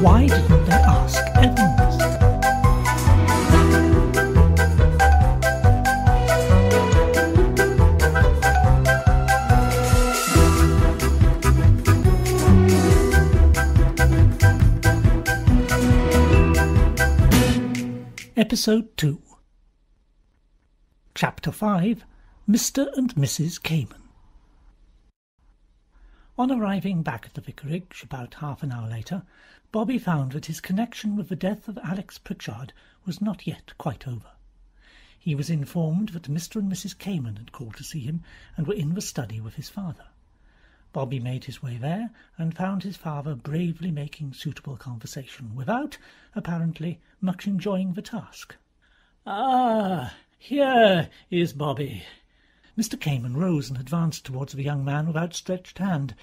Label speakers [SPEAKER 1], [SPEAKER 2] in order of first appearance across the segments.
[SPEAKER 1] Why didn't they ask Evans? Episode 2. Chapter 5. Mr. and Mrs. Cayman. On arriving back at the vicarage about half an hour later, Bobby found that his connection with the death of Alex Pritchard was not yet quite over. He was informed that Mr. and Mrs. Cayman had called to see him and were in the study with his father. Bobby made his way there and found his father bravely making suitable conversation, without, apparently, much enjoying the task. "Ah, here is Bobby." Mr. Cayman rose and advanced towards the young man with outstretched hand.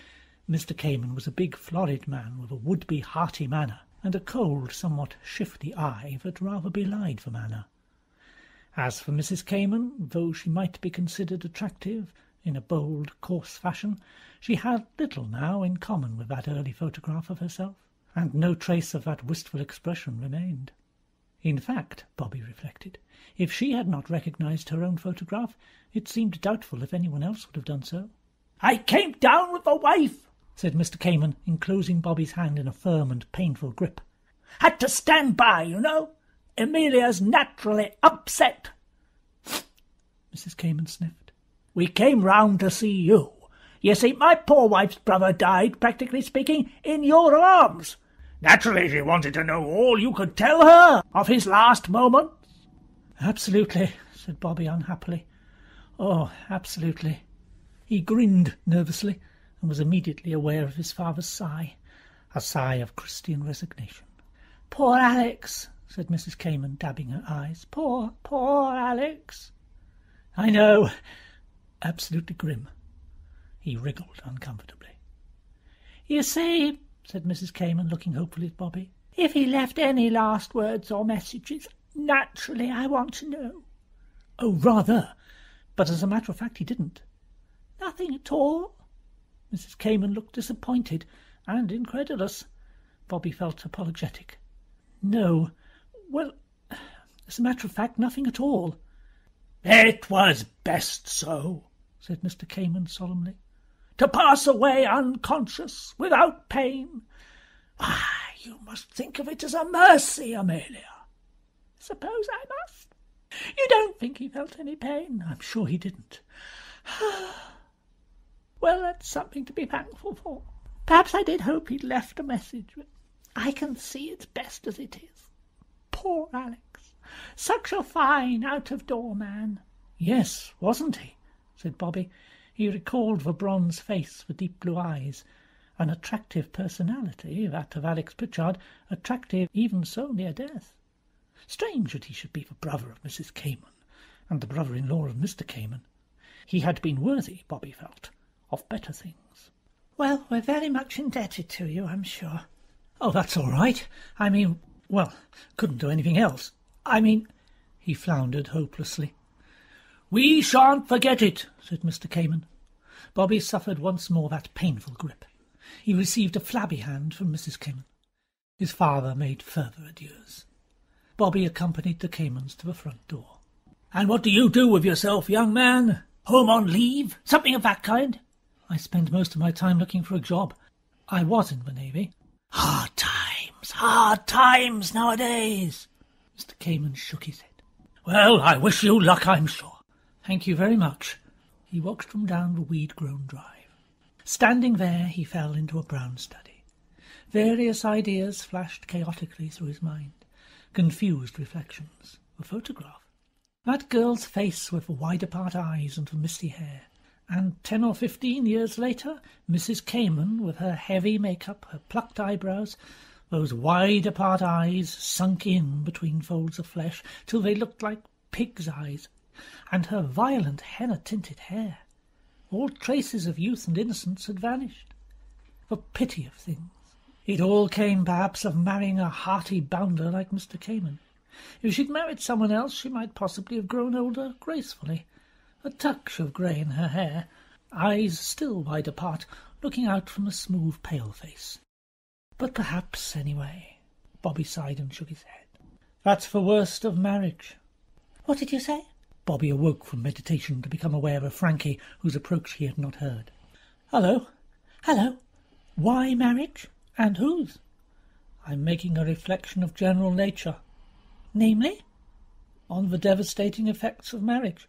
[SPEAKER 1] Mr. Cayman was a big, florid man with a would-be hearty manner, and a cold, somewhat shifty eye that rather belied the manner. As for Mrs. Cayman, though she might be considered attractive in a bold, coarse fashion, she had little now in common with that early photograph of herself, and no trace of that wistful expression remained. In fact, Bobby reflected, if she had not recognized her own photograph, it seemed doubtful if anyone else would have done so. "I came down with the wife," said Mr. Cayman, enclosing Bobby's hand in a firm and painful grip. "Had to stand by, you know. Amelia's naturally upset." Mrs. Cayman sniffed. "We came round to see you. You see, my poor wife's brother died, practically speaking, in your arms. Naturally she wanted to know all you could tell her of his last moments." "Absolutely," said Bobby unhappily. "Oh, absolutely." He grinned nervously and was immediately aware of his father's sigh, a sigh of Christian resignation. "Poor Alex," said Mrs. Cayman, dabbing her eyes. "Poor Alex." "I know." Absolutely grim. He wriggled uncomfortably. "You see," said Mrs. Cayman, looking hopefully at Bobby, "if he left any last words or messages, naturally I want to know." "Oh, rather. But as a matter of fact he didn't." "Nothing at all?" Mrs. Cayman looked disappointed and incredulous. Bobby felt apologetic. "No. Well, as a matter of fact, nothing at all." "It was best so," said Mr. Cayman solemnly. "To pass away unconscious, without pain. Ah, you must think of it as a mercy, Amelia." "Suppose I must." "You don't think he felt any pain?" "I'm sure he didn't." "Well, that's something to be thankful for. Perhaps I did hope he'd left a message, but I can see it's best as it is. Poor Alex. Such a fine out-of-door man." "Yes, wasn't he?" said Bobby. He recalled the bronze face, the deep blue eyes, an attractive personality, that of Alex Pritchard, attractive even so near death. Strange that he should be the brother of Mrs. Cayman, and the brother-in-law of Mr. Cayman. He had been worthy, Bobby felt, of better things. "Well, we're very much indebted to you, I'm sure." "Oh, that's all right. I mean, well, couldn't do anything else. I mean—" He floundered hopelessly. "We shan't forget it," said Mr. Cayman. Bobby suffered once more that painful grip. He received a flabby hand from Mrs. Cayman. His father made further adieus. Bobby accompanied the Caymans to the front door. "And what do you do with yourself, young man? Home on leave? Something of that kind?" "I spend most of my time looking for a job. I was in the Navy." Hard times nowadays." Mr. Cayman shook his head. "Well, I wish you luck, I'm sure." "Thank you very much." He watched them down the weed-grown drive. Standing there, he fell into a brown study. Various ideas flashed chaotically through his mind. Confused reflections. A photograph. That girl's face with the wide-apart eyes and the misty hair. And 10 or 15 years later, Mrs. Cayman, with her heavy makeup, her plucked eyebrows, those wide-apart eyes sunk in between folds of flesh till they looked like pig's eyes, and her violent henna-tinted hair. All traces of youth and innocence had vanished. The pity of things. It all came, perhaps, of marrying a hearty bounder like Mr. Cayman. If she'd married someone else, she might possibly have grown older gracefully. A touch of grey in her hair, eyes still wide apart, looking out from a smooth, pale face. But perhaps, anyway. Bobby sighed and shook his head. That's the worst of marriage. What did you say? Bobby awoke from meditation to become aware of Frankie, whose approach he had not heard. Hello. Hello. Why marriage? And whose? I'm making a reflection of general nature. Namely? On the devastating effects of marriage.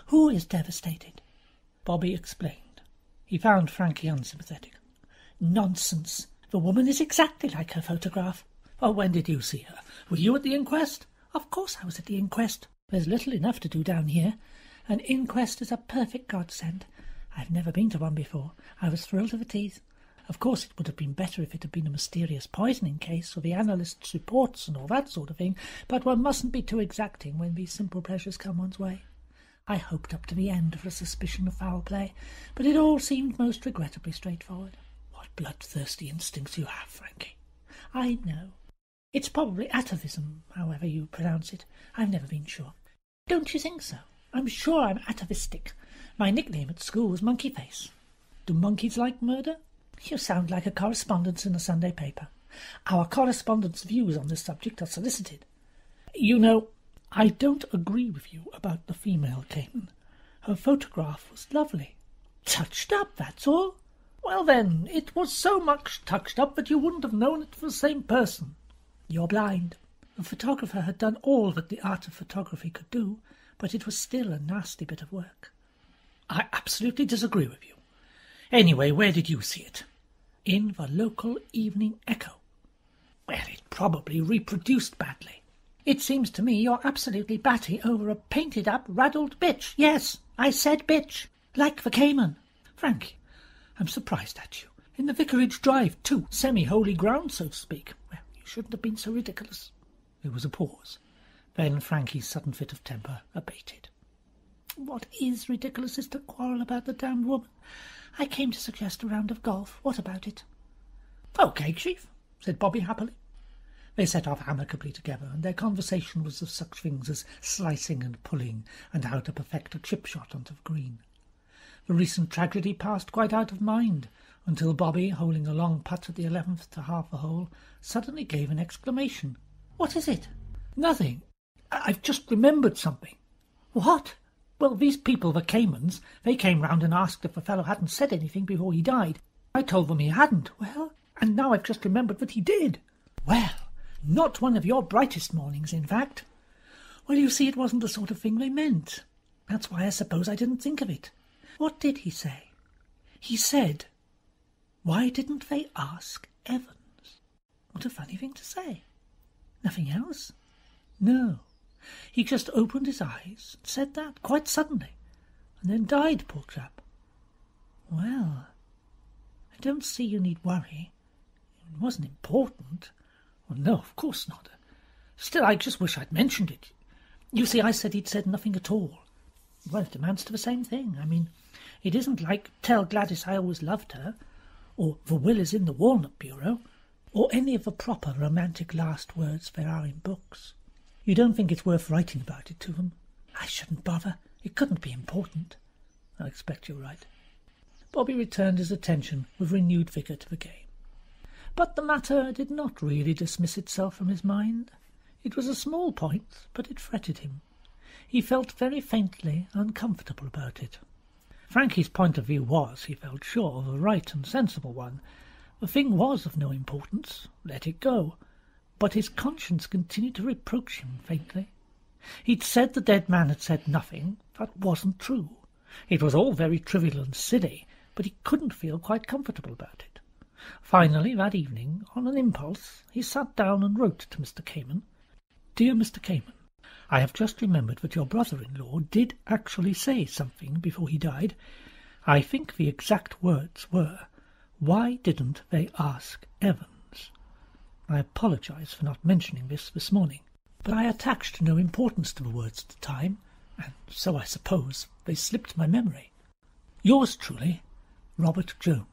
[SPEAKER 1] Who is devastated? Bobby explained. He found Frankie unsympathetic. Nonsense. The woman is exactly like her photograph. Oh, when did you see her? Were you at the inquest? Of course I was at the inquest. There's little enough to do down here. An inquest is a perfect godsend. I've never been to one before. I was thrilled to the teeth. Of course, it would have been better if it had been a mysterious poisoning case, or the analyst's reports and all that sort of thing, but one mustn't be too exacting when these simple pleasures come one's way. I hoped up to the end for a suspicion of foul play, but it all seemed most regrettably straightforward. What bloodthirsty instincts you have, Frankie. I know. It's probably atavism, however you pronounce it. I've never been sure. Don't you think so? I'm sure I'm atavistic. My nickname at school was Monkey Face. Do monkeys like murder? You sound like a correspondent in a Sunday paper. Our correspondent's views on this subject are solicited. You know, I don't agree with you about the female Cayman. Her photograph was lovely. Touched up, that's all. Well then, it was so much touched up that you wouldn't have known it was the same person. You're blind. The photographer had done all that the art of photography could do, but it was still a nasty bit of work. I absolutely disagree with you. Anyway, where did you see it? In the local Evening Echo. Well, it probably reproduced badly. It seems to me you're absolutely batty over a painted-up, raddled bitch. Yes, I said bitch. Like the Cayman. Frankie, I'm surprised at you. In the Vicarage Drive, too. Semi-holy ground, so to speak. Well, you shouldn't have been so ridiculous. There was a pause. Then Frankie's sudden fit of temper abated. What is ridiculous is to quarrel about the damned woman. I came to suggest a round of golf. What about it? OK, Chief, said Bobby happily. They set off amicably together, and their conversation was of such things as slicing and pulling, and how to perfect a chip shot onto the green. The recent tragedy passed quite out of mind, until Bobby, holding a long putt at the 11th to half a hole, suddenly gave an exclamation. What is it? Nothing. I've just remembered something. What? Well, these people, the Caymans, they came round and asked if the fellow hadn't said anything before he died. I told them he hadn't. Well, and now I've just remembered that he did. Well, not one of your brightest mornings, in fact. Well, you see, it wasn't the sort of thing they meant. That's why I suppose I didn't think of it. What did he say? He said, why didn't they ask Evans? What a funny thing to say. Nothing else? No. He just opened his eyes and said that, quite suddenly, and then died, poor chap. Well, I don't see you need worry. It wasn't important. Well, no, of course not. Still, I just wish I'd mentioned it. You see, I said he'd said nothing at all. Well, it amounts to the same thing. I mean, it isn't like Tell Gladys I Always Loved Her, or The Will Is in the Walnut Bureau, or any of the proper romantic last words there are in books. You don't think it's worth writing about it to them? I shouldn't bother. It couldn't be important. I expect you're right. Bobby returned his attention with renewed vigour to the game. But the matter did not really dismiss itself from his mind. It was a small point, but it fretted him. He felt very faintly uncomfortable about it. Frankie's point of view was, he felt sure, the right and sensible one. The thing was of no importance. Let it go. But his conscience continued to reproach him faintly. He'd said the dead man had said nothing. That wasn't true. It was all very trivial and silly, but he couldn't feel quite comfortable about it. Finally, that evening, on an impulse, he sat down and wrote to Mr. Cayman. Dear Mr. Cayman, I have just remembered that your brother-in-law did actually say something before he died. I think the exact words were, why didn't they ask Evans? I apologize for not mentioning this morning, but I attached no importance to the words at the time, and so I suppose they slipped my memory. Yours truly, Robert Jones.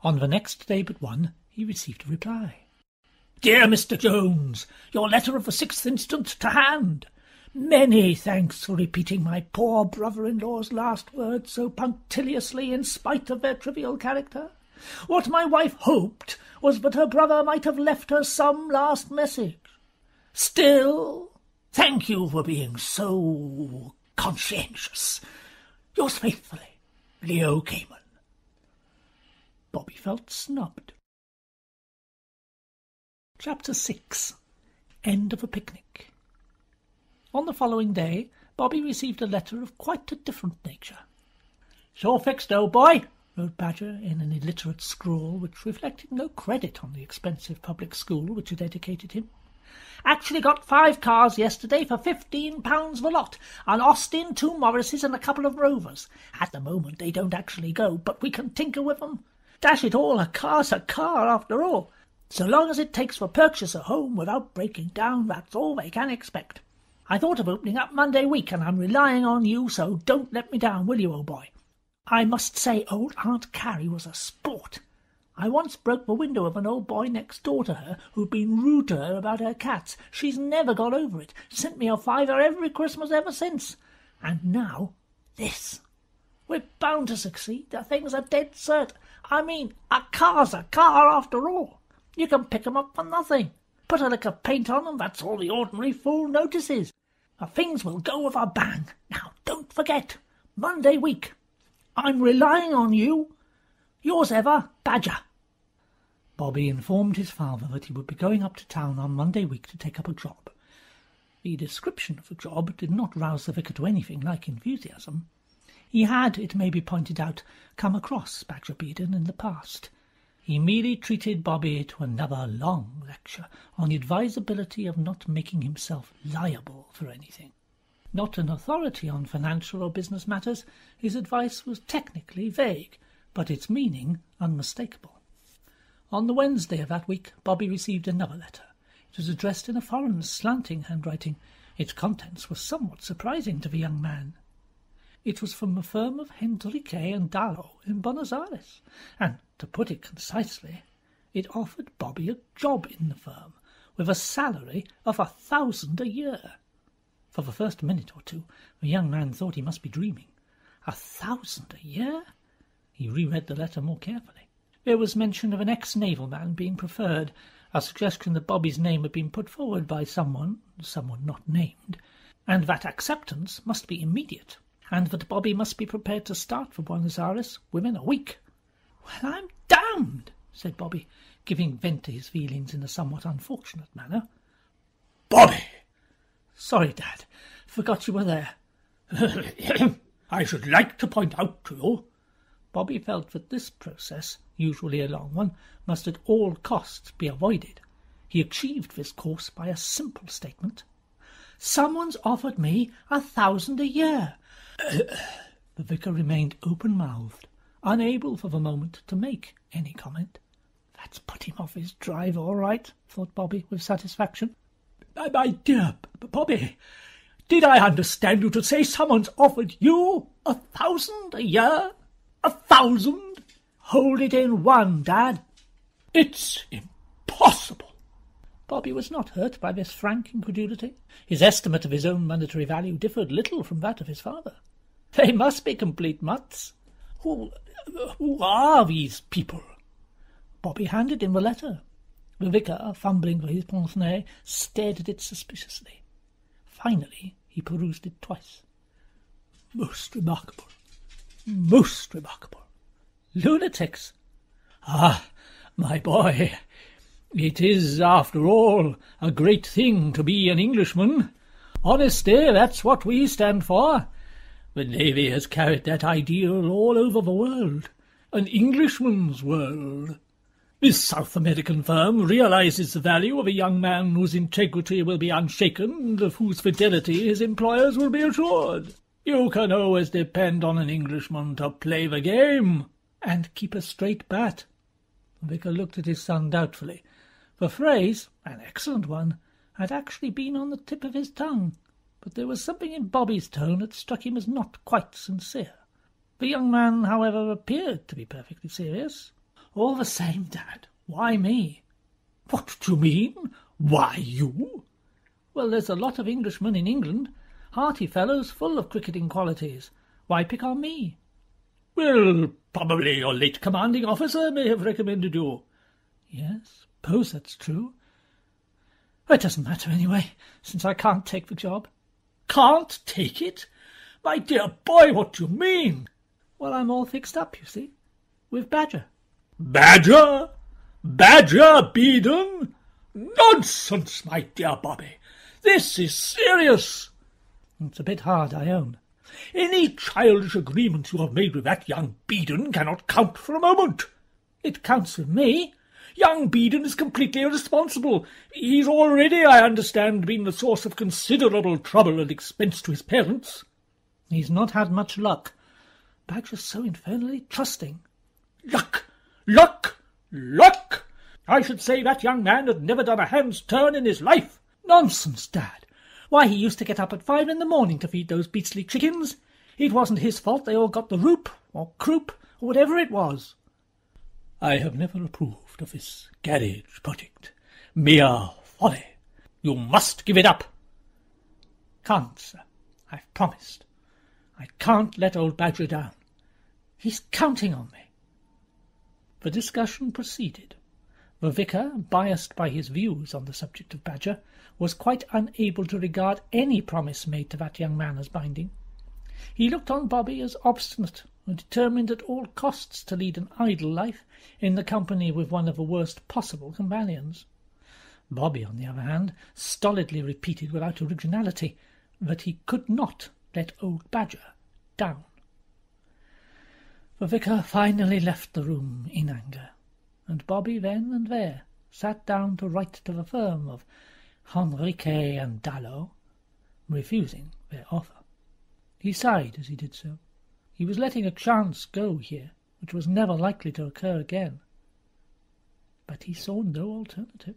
[SPEAKER 1] On the next day but one, he received a reply. Dear Mr. Jones, your letter of the 6th instant to hand. Many thanks for repeating my poor brother-in-law's last words so punctiliously in spite of their trivial character. What my wife hoped was that her brother might have left her some last message. Still, thank you for being so conscientious. Yours faithfully, Leo Cayman. Bobby felt snubbed. Chapter 6. End of a Picnic. On the following day, Bobby received a letter of quite a different nature. "Sure fixed, old boy," wrote Badger in an illiterate scrawl which reflected no credit on the expensive public school which had educated him. "Actually got 5 cars yesterday for £15 the lot. An Austin, 2 Morrises and a couple of Rovers. At the moment they don't actually go, but we can tinker with them. Dash it all, a car's a car after all. So long as it takes the purchaser home without breaking down, that's all they can expect. I thought of opening up Monday week, and I'm relying on you, so don't let me down, will you, old boy? I must say old Aunt Carrie was a sport. I once broke the window of an old boy next door to her who'd been rude to her about her cats. She's never got over it. Sent me a £5 every Christmas ever since. And now this. We're bound to succeed. The thing's a dead cert. I mean, a car's a car after all. You can pick 'em up for nothing. Put a lick of paint on 'em, that's all the ordinary fool notices. The things will go with a bang. Now, don't forget, Monday week. I'm relying on you. Yours ever, Badger." Bobby informed his father that he would be going up to town on Monday week to take up a job. The description of the job did not rouse the vicar to anything like enthusiasm. He had, it may be pointed out, come across Badger Beeden in the past. He merely treated Bobby to another long lecture on the advisability of not making himself liable for anything. Not an authority on financial or business matters, his advice was technically vague, but its meaning unmistakable. On the Wednesday of that week, Bobby received another letter. It was addressed in a foreign, slanting handwriting. Its contents were somewhat surprising to the young man. It was from the firm of Hendrique and Dallo in Buenos Aires, and, to put it concisely, it offered Bobby a job in the firm, with a salary of 1,000 a year. For the first minute or two, the young man thought he must be dreaming. 1,000 a year? He reread the letter more carefully. There was mention of an ex-naval man being preferred, a suggestion that Bobby's name had been put forward by someone not named, and that acceptance must be immediate, and that Bobby must be prepared to start for Buenos Aires within a week. "Well, I'm damned," said Bobby, giving vent to his feelings in a somewhat unfortunate manner.
[SPEAKER 2] "Bobby!"
[SPEAKER 1] "Sorry, Dad. Forgot you were there."
[SPEAKER 2] "I should like to point out to you—"
[SPEAKER 1] Bobby felt that this process, usually a long one, must at all costs be avoided. He achieved this course by a simple statement. "Someone's offered me 1,000 a year." The vicar remained open-mouthed, unable for the moment to make any comment. "That's put him off his drive, all right," thought Bobby with satisfaction.
[SPEAKER 2] "My dear Bobby, did I understand you to say someone's offered you 1,000 a year? 1,000?
[SPEAKER 1] Hold it in one, Dad."
[SPEAKER 2] "It's impossible."
[SPEAKER 1] Bobby was not hurt by this frank incredulity. His estimate of his own monetary value differed little from that of his father. They must be complete mutts.
[SPEAKER 2] Who are these people?"
[SPEAKER 1] Bobby handed him the letter. The vicar, fumbling for his pince-nez, stared at it suspiciously. Finally he perused it twice.
[SPEAKER 2] "Most remarkable. Most remarkable.
[SPEAKER 1] Lunatics."
[SPEAKER 2] "Ah, my boy, it is, after all, a great thing to be an Englishman. Honesty, that's what we stand for. The Navy has carried that ideal all over the world, an Englishman's world. This South American firm realizes the value of a young man whose integrity will be unshaken and of whose fidelity his employers will be assured. You can always depend on an Englishman to play the game."
[SPEAKER 1] "And keep a straight bat." The vicar looked at his son doubtfully. The phrase, an excellent one, had actually been on the tip of his tongue, but there was something in Bobby's tone that struck him as not quite sincere. The young man, however, appeared to be perfectly serious. "All the same, Dad, why me?"
[SPEAKER 2] "What do you mean? Why you?"
[SPEAKER 1] "Well, there's a lot of Englishmen in England, hearty fellows full of cricketing qualities. Why pick on me?"
[SPEAKER 2] Well, probably your late commanding officer may have recommended you.
[SPEAKER 1] Yes, suppose that's true. It doesn't matter anyway, since I can't take the job.
[SPEAKER 2] Can't take it? My dear boy, what do you mean?
[SPEAKER 1] Well, I'm all fixed up, you see, with Badger.
[SPEAKER 2] Badger? Badger Beedon? Nonsense, my dear Bobby. This is serious.
[SPEAKER 1] It's a bit hard, I own.
[SPEAKER 2] Any childish agreement you have made with that young Beedon cannot count for a moment.
[SPEAKER 1] It counts with me.
[SPEAKER 2] Young Beedon is completely irresponsible. He's already, I understand, been the source of considerable trouble and expense to his parents.
[SPEAKER 1] He's not had much luck. Badger's so infernally trusting.
[SPEAKER 2] Luck! Luck! Luck! I should say that young man had never done a hand's turn in his life.
[SPEAKER 1] Nonsense, Dad. Why, he used to get up at 5 in the morning to feed those beastly chickens. It wasn't his fault they all got the roup, or croup, or whatever it was.
[SPEAKER 2] I have never approved of this garage project. Mere folly. You must give it up.
[SPEAKER 1] Can't, sir. I've promised. I can't let old Badger down. He's counting on me. The discussion proceeded. The vicar, biased by his views on the subject of Badger, was quite unable to regard any promise made to that young man as binding. He looked on Bobby as obstinate and determined at all costs to lead an idle life in the company with one of the worst possible companions. Bobby, on the other hand, stolidly repeated without originality that he could not let old Badger down. The vicar finally left the room in anger, and Bobby then and there sat down to write to the firm of Henrique and Dallow, refusing their offer. He sighed as he did so. He was letting a chance go here, which was never likely to occur again. But he saw no alternative.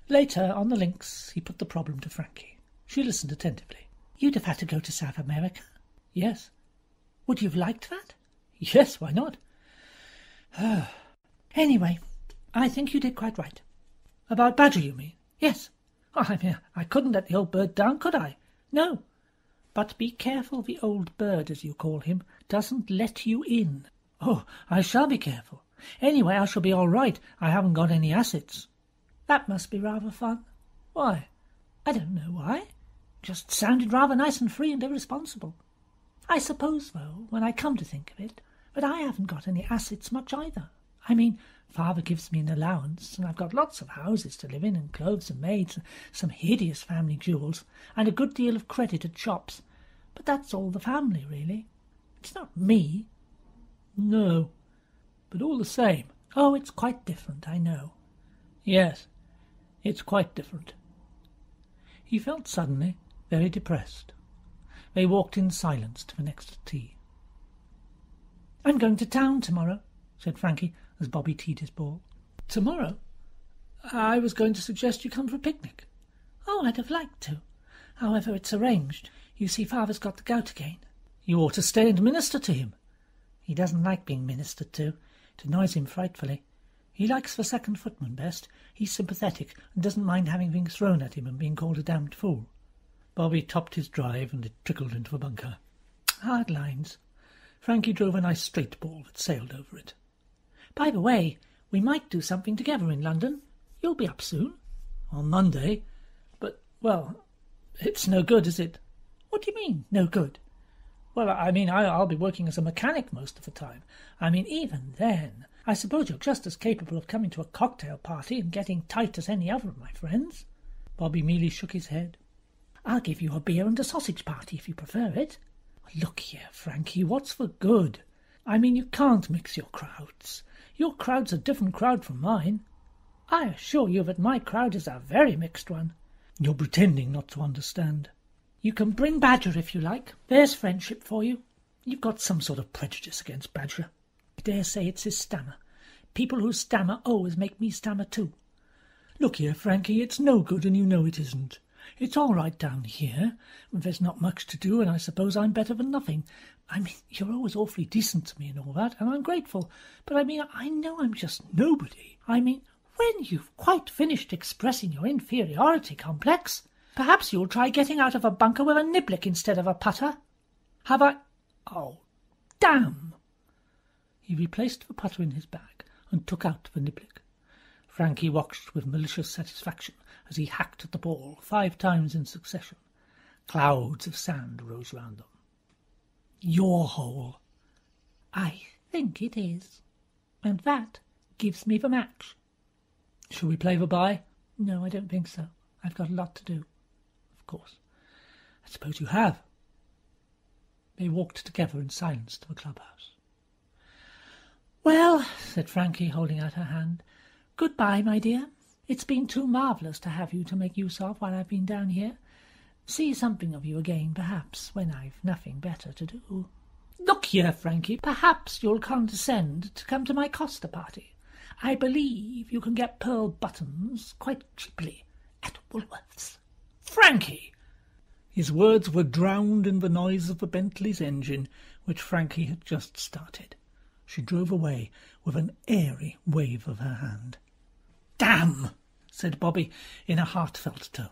[SPEAKER 1] Later, on the links, he put the problem to Frankie. She listened attentively. You'd have had to go to South America? Yes. Would you have liked that? Yes, why not? Anyway, I think you did quite right. About Badger, you mean? Yes. I couldn't let the old bird down, could I? No. But be careful the old bird, as you call him, doesn't let you in. Oh, I shall be careful. Anyway, I shall be all right. I haven't got any assets. That must be rather fun. Why? I don't know why. Just sounded rather nice and free and irresponsible. I suppose, though, when I come to think of it, that I haven't got any assets much either. I mean, Father gives me an allowance, and I've got lots of houses to live in, and clothes and maids, and some hideous family jewels, and a good deal of credit at shops. But that's all the family, really. It's not me.
[SPEAKER 2] No, but all the same.
[SPEAKER 1] Oh, it's quite different, I know.
[SPEAKER 2] Yes, it's quite different.
[SPEAKER 1] He felt suddenly very depressed. They walked in silence to the next tea. I'm going to town tomorrow, said Frankie, as Bobby teed his ball. Tomorrow? I was going to suggest you come for a picnic. Oh, I'd have liked to. However, it's arranged. You see, Father's got the gout again. You ought to stay and minister to him. He doesn't like being ministered to. It annoys him frightfully. He likes the second footman best. He's sympathetic and doesn't mind having things thrown at him and being called a damned fool. Bobby topped his drive and it trickled into the bunker. Hard lines. Frankie drove a nice straight ball that sailed over it. By the way, we might do something together in London. You'll be up soon. On Monday. But, well, it's no good, is it? What do you mean, no good? Well, I mean, I'll be working as a mechanic most of the time. I mean, even then, I suppose you're just as capable of coming to a cocktail party and getting tight as any other of my friends. Bobby merely shook his head. I'll give you a beer and a sausage party if you prefer it. Look here, Frankie, what's the good? I mean, you can't mix your crowds. Your crowd's a different crowd from mine. I assure you that my crowd is a very mixed one. You're pretending not to understand. You can bring Badger if you like. There's friendship for you. You've got some sort of prejudice against Badger. I dare say it's his stammer. People who stammer always make me stammer too. Look here, Frankie, it's no good and you know it isn't. It's all right down here. There's not much to do, and I suppose I'm better than nothing. I mean, you're always awfully decent to me and all that, and I'm grateful. But I mean, I know I'm just nobody. I mean, when you've quite finished expressing your inferiority complex, perhaps you'll try getting out of a bunker with a niblick instead of a putter. Have I... Oh, Damn! He replaced the putter in his bag and took out the niblick. Frankie watched with malicious satisfaction as he hacked at the ball 5 times in succession. Clouds of sand rose round them. Your hole. I think it is. And that gives me the match. Shall we play the bye? No, I don't think so. I've got a lot to do. Of course. I suppose you have. They walked together in silence to the clubhouse. Well, said Frankie, holding out her hand, goodbye, my dear. It's been too marvellous to have you to make use of while I've been down here. See something of you again, perhaps, when I've nothing better to do. Look here, Frankie, perhaps you'll condescend to come to my Costa party. I believe you can get pearl buttons quite cheaply at Woolworth's. Frankie! His words were drowned in the noise of the Bentley's engine, which Frankie had just started. She drove away with an airy wave of her hand. Damn! Said Bobby in a heartfelt tone.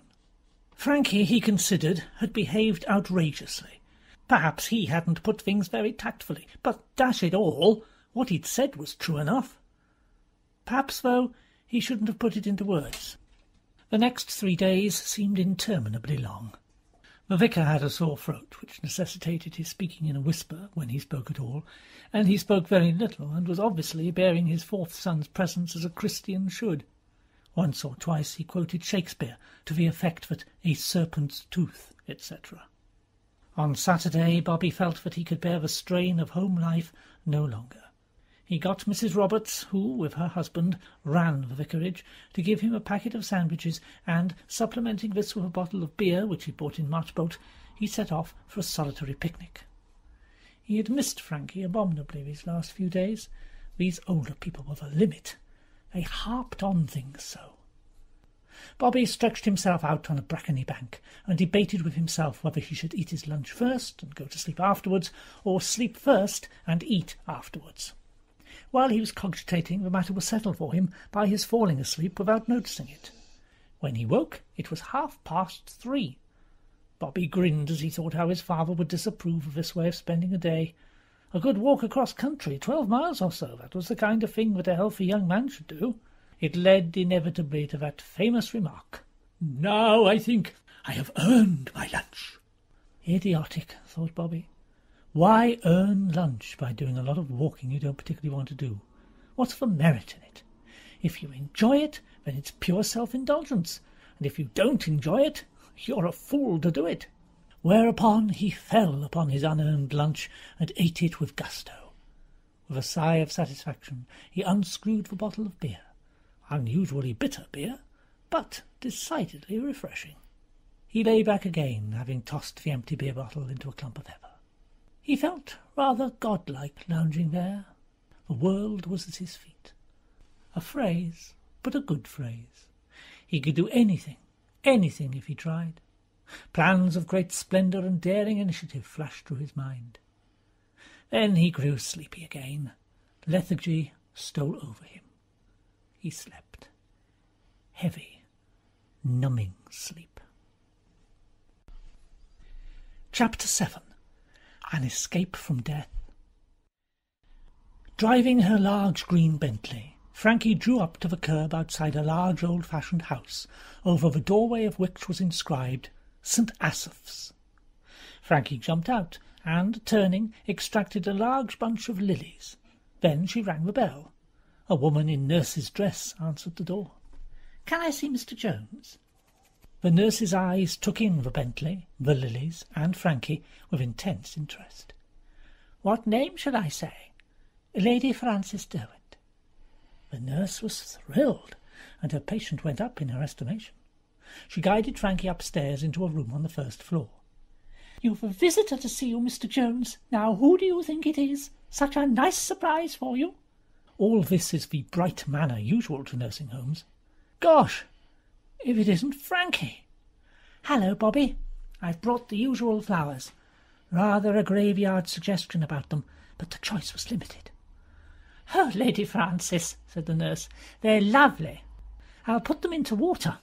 [SPEAKER 1] Frankie, he considered, had behaved outrageously. Perhaps he hadn't put things very tactfully, but dash it all, what he'd said was true enough. Perhaps, though, he shouldn't have put it into words. The next 3 days seemed interminably long. The vicar had a sore throat, which necessitated his speaking in a whisper when he spoke at all, and he spoke very little, and was obviously bearing his 4th son's presence as a Christian should. Once or twice he quoted Shakespeare to the effect that a serpent's tooth, etc. On Saturday Bobby felt that he could bear the strain of home life no longer. He got Mrs. Roberts, who, with her husband, ran the vicarage, to give him a packet of sandwiches, and, supplementing this with a bottle of beer which he bought in Marchboat, he set off for a solitary picnic. He had missed Frankie abominably these last few days. These older people were the limit. They harped on things so. Bobby stretched himself out on a brackeny bank and debated with himself whether he should eat his lunch first and go to sleep afterwards, or sleep first and eat afterwards. While he was cogitating, the matter was settled for him by his falling asleep without noticing it. When he woke, it was 3:30. Bobby grinned as he thought how his father would disapprove of this way of spending a day. A good walk across country, 12 miles or so, that was the kind of thing that a healthy young man should do. It led inevitably to that famous remark, "Now I think I have earned my lunch." Idiotic, thought Bobby. Why earn lunch by doing a lot of walking you don't particularly want to do? What's the merit in it? If you enjoy it, then it's pure self-indulgence, and if you don't enjoy it, you're a fool to do it. Whereupon he fell upon his unearned lunch and ate it with gusto. With a sigh of satisfaction he unscrewed the bottle of beer. Unusually bitter beer, but decidedly refreshing. He lay back again, having tossed the empty beer bottle into a clump of heather. He felt rather godlike lounging there. The world was at his feet. A phrase, but a good phrase. He could do anything if he tried. Plans of great splendour and daring initiative flashed through his mind. Then he grew sleepy again. Lethargy stole over him. He slept. Heavy, numbing sleep. Chapter 7. An Escape from Death. Driving her large green Bentley, Frankie drew up to the curb outside a large old-fashioned house, over the doorway of which was inscribed St. Asaph's. Frankie jumped out and, turning, extracted a large bunch of lilies. Then she rang the bell. A woman in nurse's dress answered the door. "Can I see Mr. Jones?" The nurse's eyes took in the Bentley, the lilies, and Frankie with intense interest. "What name should I say?" "Lady Frances Derwent." The nurse was thrilled, and her patient went up in her estimation. She guided Frankie upstairs into a room on the 1st floor. "You've a visitor to see you, Mr. Jones. Now, who do you think it is? Such a nice surprise for you." All this is the bright manner usual to nursing homes. "Gosh, if it isn't Frankie!" "Hello, Bobby. I've brought the usual flowers. Rather a graveyard suggestion about them, but the choice was limited." "Oh, Lady Frances," said the nurse, "they're lovely. I'll put them into water."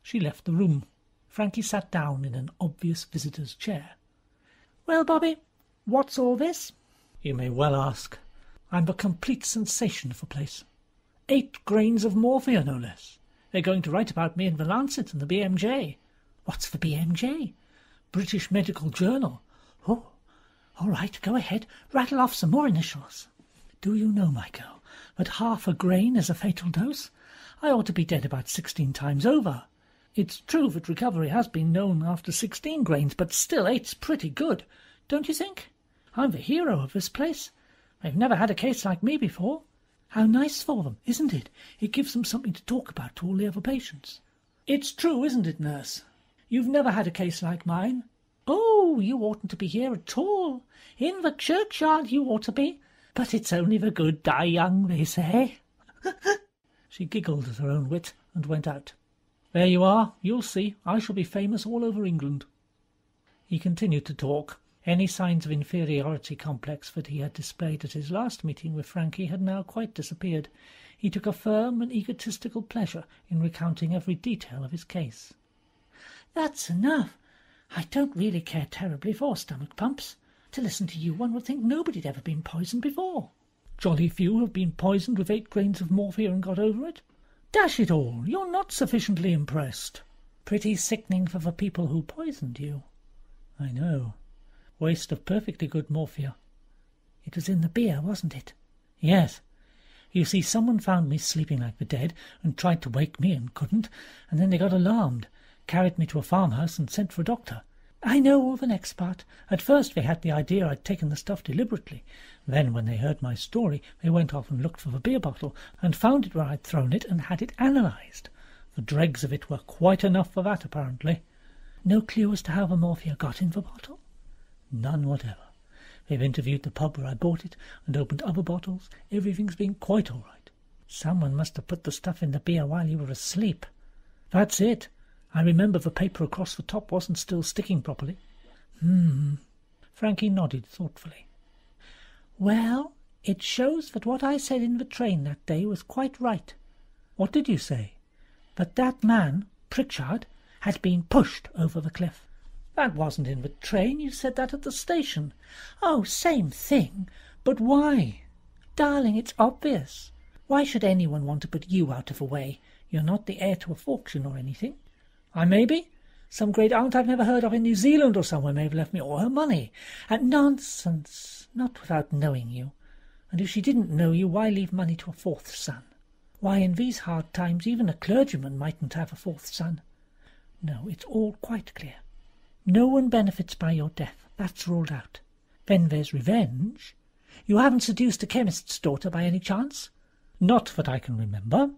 [SPEAKER 1] She left the room. Frankie sat down in an obvious visitor's chair. "Well, Bobby, what's all this?" You may well ask. I'm a complete sensation of the place. 8 grains of morphia, no less. They're going to write about me in the Lancet and the BMJ. What's the BMJ? British Medical Journal. Oh, all right, go ahead. Rattle off some more initials. Do you know, my girl, that half a grain is a fatal dose? I ought to be dead about 16 times over. It's true that recovery has been known after 16 grains, but still 8's pretty good, don't you think? I'm the hero of this place. They've never had a case like me before. How nice for them, isn't it? It gives them something to talk about to all the other patients. It's true, isn't it, nurse? You've never had a case like mine. Oh, you oughtn't to be here at all. In the churchyard you ought to be. But it's only the good die young, they say. She giggled at her own wit and went out. There you are. You'll see. I shall be famous all over England. He continued to talk. Any signs of inferiority complex that he had displayed at his last meeting with Frankie had now quite disappeared. He took a firm and egotistical pleasure in recounting every detail of his case. That's enough. I don't really care terribly for stomach pumps. To listen to you, one would think nobody'd ever been poisoned before. Jolly few have been poisoned with 8 grains of morphia and got over it. Dash it all, you're not sufficiently impressed. Pretty sickening for the people who poisoned you. I know. Waste of perfectly good morphia. It was in the beer, wasn't it? Yes. You see, someone found me sleeping like the dead and tried to wake me and couldn't, and then they got alarmed, carried me to a farmhouse and sent for a doctor. I know all the next part. At first they had the idea I'd taken the stuff deliberately. Then, when they heard my story, they went off and looked for the beer bottle and found it where I'd thrown it and had it analysed. The dregs of it were quite enough for that, apparently. No clue as to how the morphia got in the bottle? None whatever. They've interviewed the pub where I bought it and opened other bottles. Everything's been quite all right. Someone must have put the stuff in the beer while you were asleep. That's it. I remember the paper across the top wasn't still sticking properly. Frankie nodded thoughtfully. Well, it shows that what I said in the train that day was quite right. What did you say? That man, Pritchard, had been pushed over the cliff. That wasn't in the train. You said that at the station. Oh, same thing. But why? Darling, it's obvious. Why should anyone want to put you out of the way? You're not the heir to a fortune or anything. I may be. Some great aunt I've never heard of in New Zealand or somewhere may have left me all her money. And nonsense. Not without knowing you. And if she didn't know you, why leave money to a 4th son? Why, in these hard times, even a clergyman mightn't have a 4th son. No, it's all quite clear. No one benefits by your death. That's ruled out. Then there's revenge. You haven't seduced a chemist's daughter by any chance? Not that I can remember.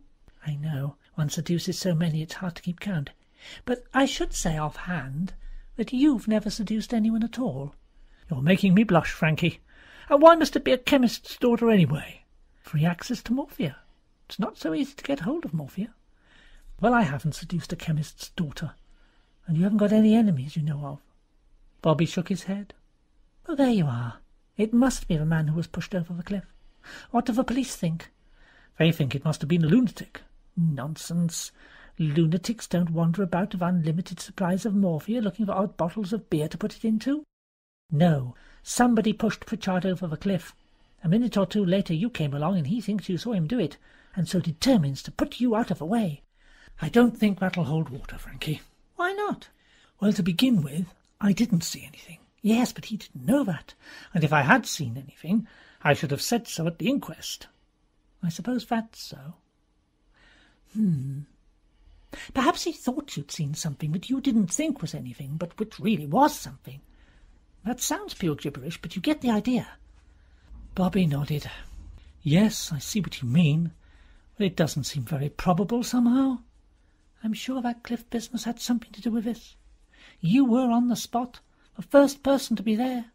[SPEAKER 1] I know. One seduces so many it's hard to keep count. But I should say offhand that you've never seduced anyone at all. You're making me blush, Frankie. And why must it be a chemist's daughter anyway? Free access to morphia. It's not so easy to get hold of morphia. Well, I haven't seduced a chemist's daughter. And you haven't got any enemies you know of. Bobby shook his head. Well, there you are. It must be the man who was pushed over the cliff. What do the police think? They think it must have been a lunatic. Nonsense. Lunatics don't wander about with unlimited supplies of morphia looking for odd bottles of beer to put it into. No, somebody pushed Pritchard over the cliff. A minute or two later you came along and he thinks you saw him do it, and so determines to put you out of the way. I don't think that'll hold water, Frankie. Why not? Well, to begin with, I didn't see anything. Yes, but he didn't know that, and if I had seen anything, I should have said so at the inquest. I suppose that's so. Perhaps he thought you'd seen something that you didn't think was anything, but which really was something. That sounds pure gibberish, but you get the idea. Bobby nodded. Yes, I see what you mean, but it doesn't seem very probable somehow. I'm sure that cliff business had something to do with this. You were on the spot, the first person to be there.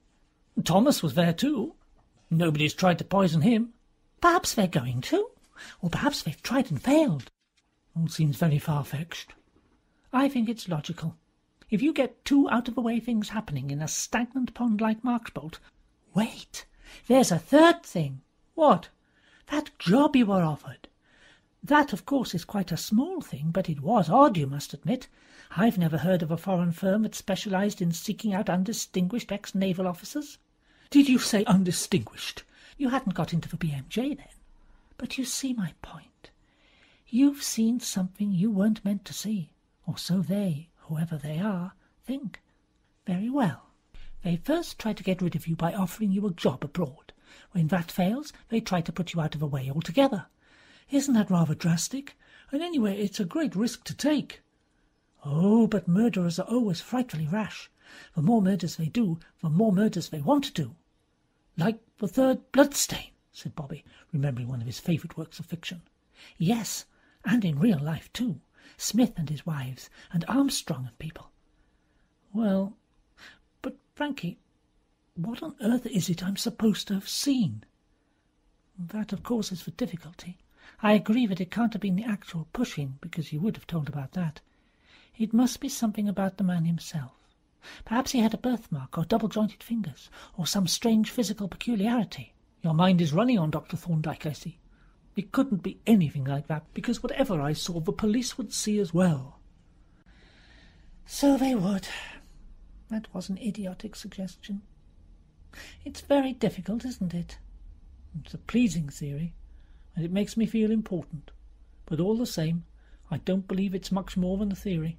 [SPEAKER 1] Thomas was there too. Nobody's tried to poison him. Perhaps they're going to, or perhaps they've tried and failed. All seems very far-fetched. I think it's logical. If you get 2 out-of-the-way things happening in a stagnant pond like Marksbolt... Wait, there's a third thing. What? That job you were offered. That, of course, is quite a small thing, but it was odd, you must admit. I've never heard of a foreign firm that specialised in seeking out undistinguished ex-naval officers.
[SPEAKER 2] Did you say undistinguished?
[SPEAKER 1] You hadn't got into the BMJ then. But you see my point. You've seen something you weren't meant to see, or so they, whoever they are, think. Very well. They first try to get rid of you by offering you a job abroad. When that fails, they try to put you out of the way altogether. Isn't that rather drastic? And anyway, it's a great risk to take. Oh, but murderers are always frightfully rash. The more murders they do, the more murders they want to do. Like the third bloodstain, said Bobby, remembering one of his favourite works of fiction. Yes, and in real life too. Smith and his wives, and Armstrong and people. Well, but Frankie, what on earth is it I'm supposed to have seen? That, of course, is the difficulty. I agree that it can't have been the actual pushing, because you would have told about that. It must be something about the man himself. Perhaps he had a birthmark, or double-jointed fingers, or some strange physical peculiarity.
[SPEAKER 2] Your mind is running on Dr. Thorndyke, I see. It couldn't be anything like that, because whatever I saw, the police would see as well.
[SPEAKER 1] So they would. That was an idiotic suggestion. It's very difficult, isn't it?
[SPEAKER 2] It's a pleasing theory, and it makes me feel important. But all the same, I don't believe it's much more than a theory.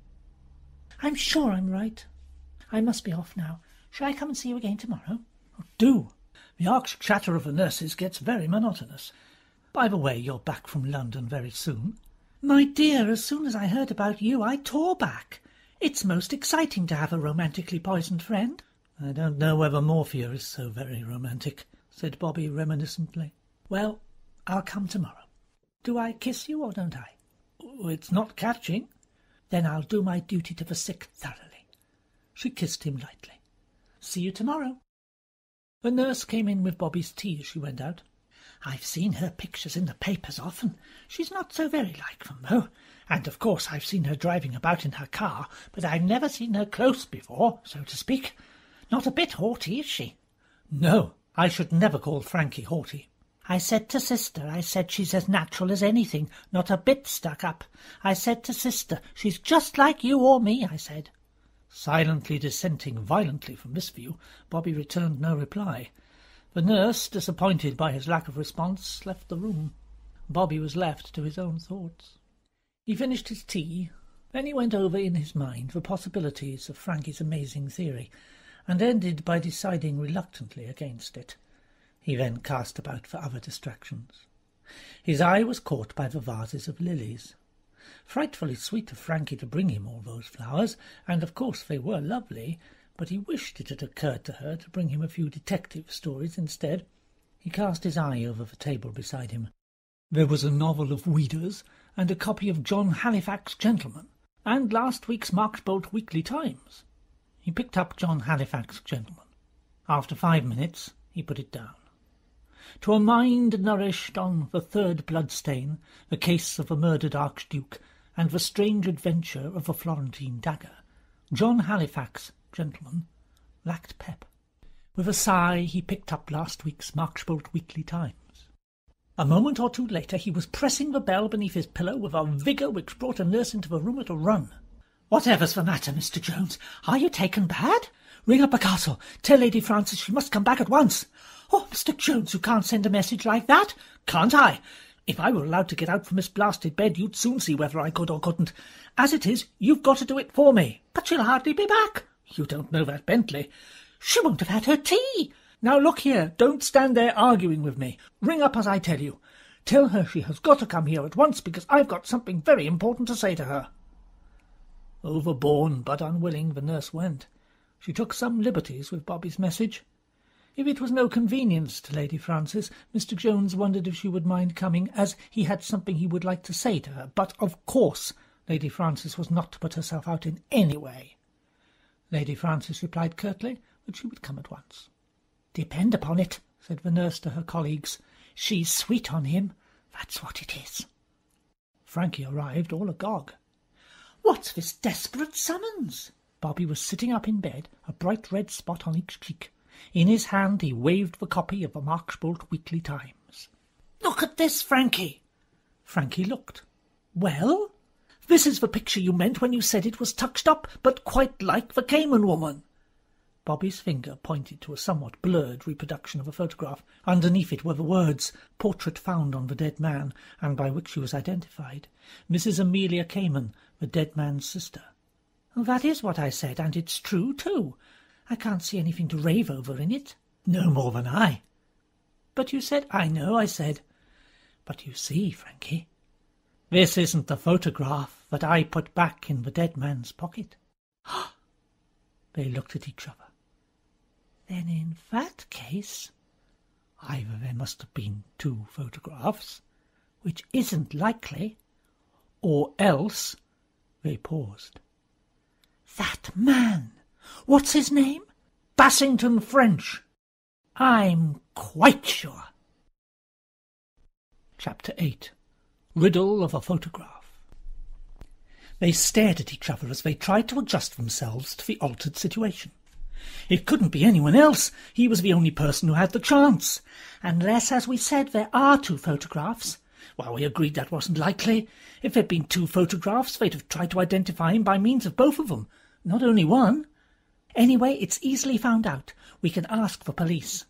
[SPEAKER 1] I'm sure I'm right. I must be off now. Shall I come and see you again tomorrow?
[SPEAKER 2] Oh, do. The arch chatter of the nurses gets very monotonous. By the way, you're back from London very soon.
[SPEAKER 1] My dear, as soon as I heard about you, I tore back. It's most exciting to have a romantically poisoned friend.
[SPEAKER 2] I don't know whether morphia is so very romantic, said Bobby reminiscently.
[SPEAKER 1] Well, I'll come tomorrow. Do I kiss you or don't I?
[SPEAKER 2] Oh, it's not catching.
[SPEAKER 1] Then I'll do my duty to the sick thoroughly.
[SPEAKER 2] She kissed him lightly.
[SPEAKER 1] See you tomorrow.
[SPEAKER 2] The nurse came in with Bobby's tea as she went out.
[SPEAKER 1] I've seen her pictures in the papers often. She's not so very like them, though. And, of course, I've seen her driving about in her car, but I've never seen her close before, so to speak. Not a bit haughty, is she?
[SPEAKER 2] No, I should never call Frankie haughty.
[SPEAKER 1] I said to Sister, I said she's as natural as anything, not a bit stuck up. I said to Sister, she's just like you or me, I said.
[SPEAKER 2] Silently dissenting violently from this view, Bobby returned no reply. The nurse, disappointed by his lack of response, left the room. Bobby was left to his own thoughts. He finished his tea, then he went over in his mind the possibilities of Frankie's amazing theory, and ended by deciding reluctantly against it. He then cast about for other distractions. His eye was caught by the vases of lilies. Frightfully sweet of Frankie to bring him all those flowers, and of course they were lovely, but he wished it had occurred to her to bring him a few detective stories instead. He cast his eye over the table beside him. There was a novel of Ouida's, and a copy of John Halifax, Gentleman, and last week's Marchbolt Weekly Times. He picked up John Halifax, Gentleman. After 5 minutes, he put it down. To a mind nourished on the third bloodstain, the case of the murdered Archduke, and the strange adventure of the Florentine dagger, John Halifax, Gentleman, lacked pep. With a sigh, he picked up last week's Marchbolt Weekly Times. A moment or two later, he was pressing the bell beneath his pillow with a vigour which brought a nurse into the room at a run.
[SPEAKER 1] "Whatever's the matter, Mr. Jones? Are you taken bad? Ring up the castle. Tell Lady Frances she must come back at once." "Oh, Mr. Jones, you can't send a message like that."
[SPEAKER 2] "Can't I? If I were allowed to get out from this blasted bed, you'd soon see whether I could or couldn't. As it is, you've got to do it for me."
[SPEAKER 1] "But she'll hardly be back."
[SPEAKER 2] "You don't know that Bentley."
[SPEAKER 1] "She won't have had her tea."
[SPEAKER 2] "Now look here, don't stand there arguing with me. Ring up as I tell you. Tell her she has got to come here at once, because I've got something very important to say to her." Overborne but unwilling, the nurse went. She took some liberties with Bobby's message. If it was no convenience to Lady Frances, Mr. Jones wondered if she would mind coming, as he had something he would like to say to her, but of course Lady Frances was not to put herself out in any way. Lady Frances replied curtly that she would come at once.
[SPEAKER 1] "Depend upon it," said the nurse to her colleagues, "she's sweet on him, that's what it is."
[SPEAKER 2] Frankie arrived all agog.
[SPEAKER 1] "What's this desperate summons?"
[SPEAKER 2] Bobby was sitting up in bed, a bright red spot on each cheek. In his hand he waved the copy of the Marchbolt Weekly Times.
[SPEAKER 1] "Look at this, Frankie."
[SPEAKER 2] Frankie looked.
[SPEAKER 1] "Well?"
[SPEAKER 2] "This is the picture you meant when you said it was touched up, but quite like the Cayman woman."
[SPEAKER 1] Bobby's finger pointed to a somewhat blurred reproduction of a photograph. Underneath it were the words, "Portrait found on the dead man," and by which she was identified. Mrs. Amelia Cayman, the dead man's sister. "Oh, that is what I said, and it's true, too. I can't see anything to rave over in it." "No more than I." "But you said—" "I know I said. But you see, Frankie, this isn't the photograph that I put back in the dead man's pocket." They looked at each other. "Then in that case, either there must have been two photographs, which isn't likely, or else—" They paused. "That man! What's his name?" "Bassington French." "I'm quite sure." Chapter 8. Riddle of a Photograph. They stared at each other as they tried to adjust themselves to the altered situation. It couldn't be anyone else. He was the only person who had the chance. Unless, as we said, there are two photographs. Well, we agreed that wasn't likely. If there'd been two photographs, they'd have tried to identify him by means of both of them, not only one. Anyway, it's easily found out. We can ask the police.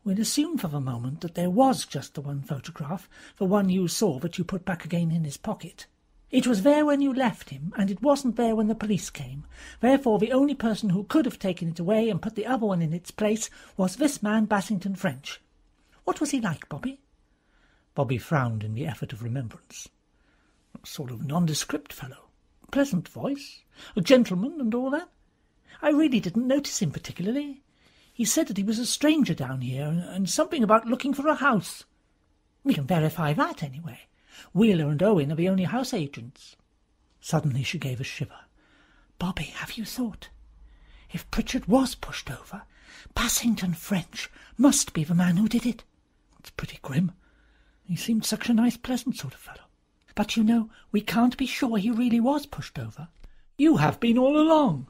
[SPEAKER 1] We'll assume for the moment that there was just the one photograph, the one you saw that you put back again in his pocket. It was there when you left him, and it wasn't there when the police came. Therefore, the only person who could have taken it away and put the other one in its place was this man Bassington French. What was he like, Bobby?" Bobby frowned in the effort of remembrance. "A sort of nondescript fellow. Pleasant voice. A gentleman and all that. I really didn't notice him particularly. He said that he was a stranger down here, and something about looking for a house. We can verify that, anyway. Wheeler and Owen are the only house agents." Suddenly she gave a shiver. "Bobby, have you thought? If Pritchard was pushed over, Bassington French must be the man who did it." "It's pretty grim. He seemed such a nice, pleasant sort of fellow." "But you know, we can't be sure he really was pushed over." "You have been all along."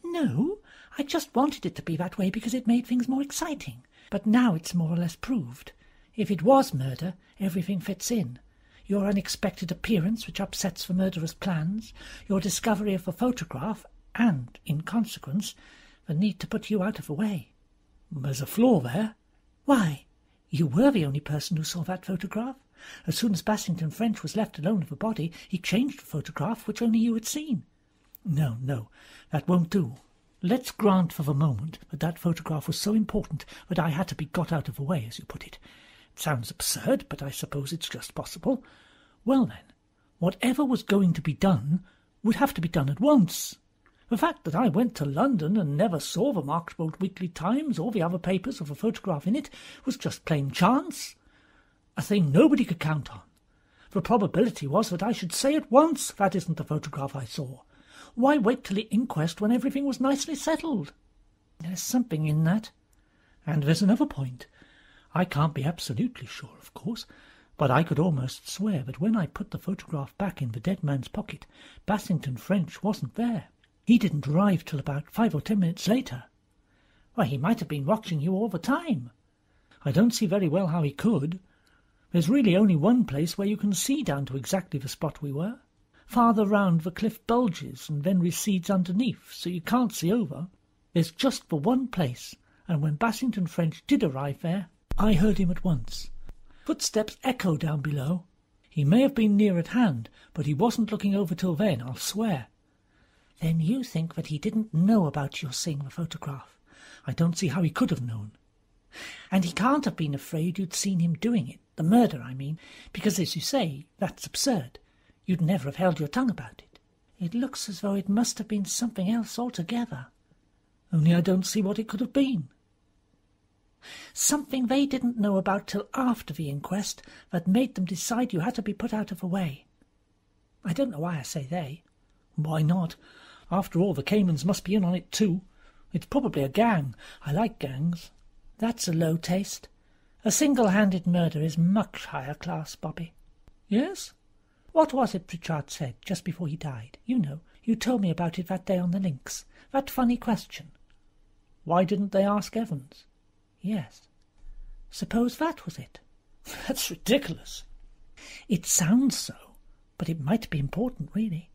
[SPEAKER 1] "No, I just wanted it to be that way because it made things more exciting. But now it's more or less proved. If it was murder, everything fits in. Your unexpected appearance, which upsets the murderer's plans, your discovery of the photograph, and, in consequence, the need to put you out of the way." "There's a flaw there." "Why? You were the only person who saw that photograph. As soon as Bassington French was left alone with the body, he changed the photograph, which only you had seen." No, that won't do. Let's grant for the moment that photograph was so important that I had to be got out of the way, as you put it. It sounds absurd, but I suppose it's just possible. Well then, whatever was going to be done would have to be done at once. The fact that I went to London and never saw the Marchbold Weekly Times or the other papers with a photograph in it was just plain chance. A thing nobody could count on. The probability was that I should say at once, "That isn't the photograph I saw." Why wait till the inquest when everything was nicely settled? There's something in that. And there's another point. I can't be absolutely sure, of course, but I could almost swear that when I put the photograph back in the dead man's pocket, Bassington French wasn't there. He didn't arrive till about 5 or 10 minutes later. Why, he might have been watching you all the time. I don't see very well how he could. There's really only one place where you can see down to exactly the spot we were. Farther round the cliff bulges and then recedes underneath, so you can't see over. There's just the one place, and when Bassington French did arrive there, I heard him at once. Footsteps echo down below. He may have been near at hand, but he wasn't looking over till then, I'll swear." "Then you think that he didn't know about your seeing the photograph?" "I don't see how he could have known." "And he can't have been afraid you'd seen him doing it, the murder, I mean, because, as you say, that's absurd. You'd never have held your tongue about it. It looks as though it must have been something else altogether." "Only I don't see what it could have been." "Something they didn't know about till after the inquest that made them decide you had to be put out of the way. I don't know why I say they." "Why not? After all, the Caymans must be in on it too. It's probably a gang. I like gangs." "That's a low taste. A single-handed murder is much higher class, Bobby." "Yes? What was it Pritchard said just before he died? You know, you told me about it that day on the links. That funny question." "Why didn't they ask Evans?" "Yes. Suppose that was it." "That's ridiculous." "It sounds so, but it might be important, really."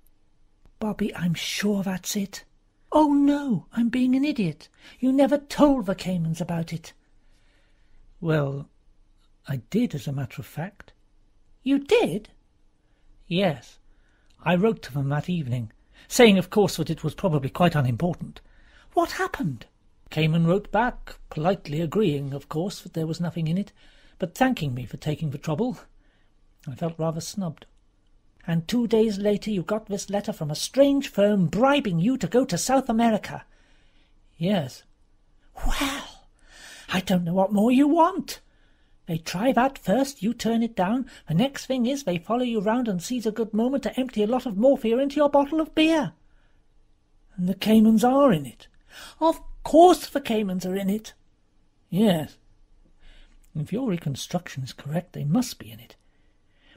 [SPEAKER 1] "Bobby, I'm sure that's it. Oh, no, I'm being an idiot. You never told the Caymans about it.
[SPEAKER 2] Well, I did, as a matter of fact.
[SPEAKER 1] You did?
[SPEAKER 2] Yes. I wrote to them that evening, saying, of course, that it was probably quite unimportant.
[SPEAKER 1] What happened?
[SPEAKER 2] Cayman wrote back, politely agreeing, of course, that there was nothing in it, but thanking me for taking the trouble. I felt rather snubbed.
[SPEAKER 1] And 2 days later you got this letter from a strange firm bribing you to go to South America.
[SPEAKER 2] Yes.
[SPEAKER 1] Well, I don't know what more you want. They try that first, you turn it down. The next thing is they follow you round and seize a good moment to empty a lot of morphia into your bottle of beer.
[SPEAKER 2] And the Caymans are in it.
[SPEAKER 1] Of course the Caymans are in it.
[SPEAKER 2] Yes. If your reconstruction is correct, they must be in it.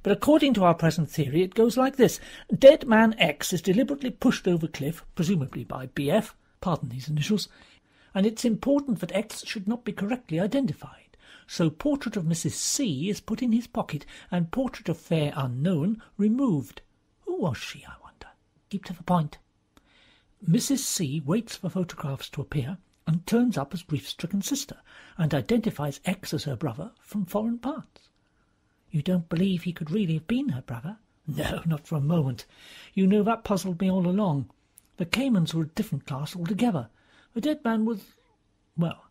[SPEAKER 2] But according to our present theory, it goes like this. Dead man X is deliberately pushed over cliff, presumably by BF, pardon these initials, and it's important that X should not be correctly identified. So portrait of Mrs. C is put in his pocket, and portrait of fair unknown removed. Who was she, I wonder?
[SPEAKER 1] Keep to the point.
[SPEAKER 2] Mrs. C waits for photographs to appear, and turns up as grief-stricken sister, and identifies X as her brother from foreign parts.
[SPEAKER 1] You don't believe he could really have been her brother?
[SPEAKER 2] No, not for a moment. You know, that puzzled me all along. The Caymans were a different class altogether. The dead man was, well,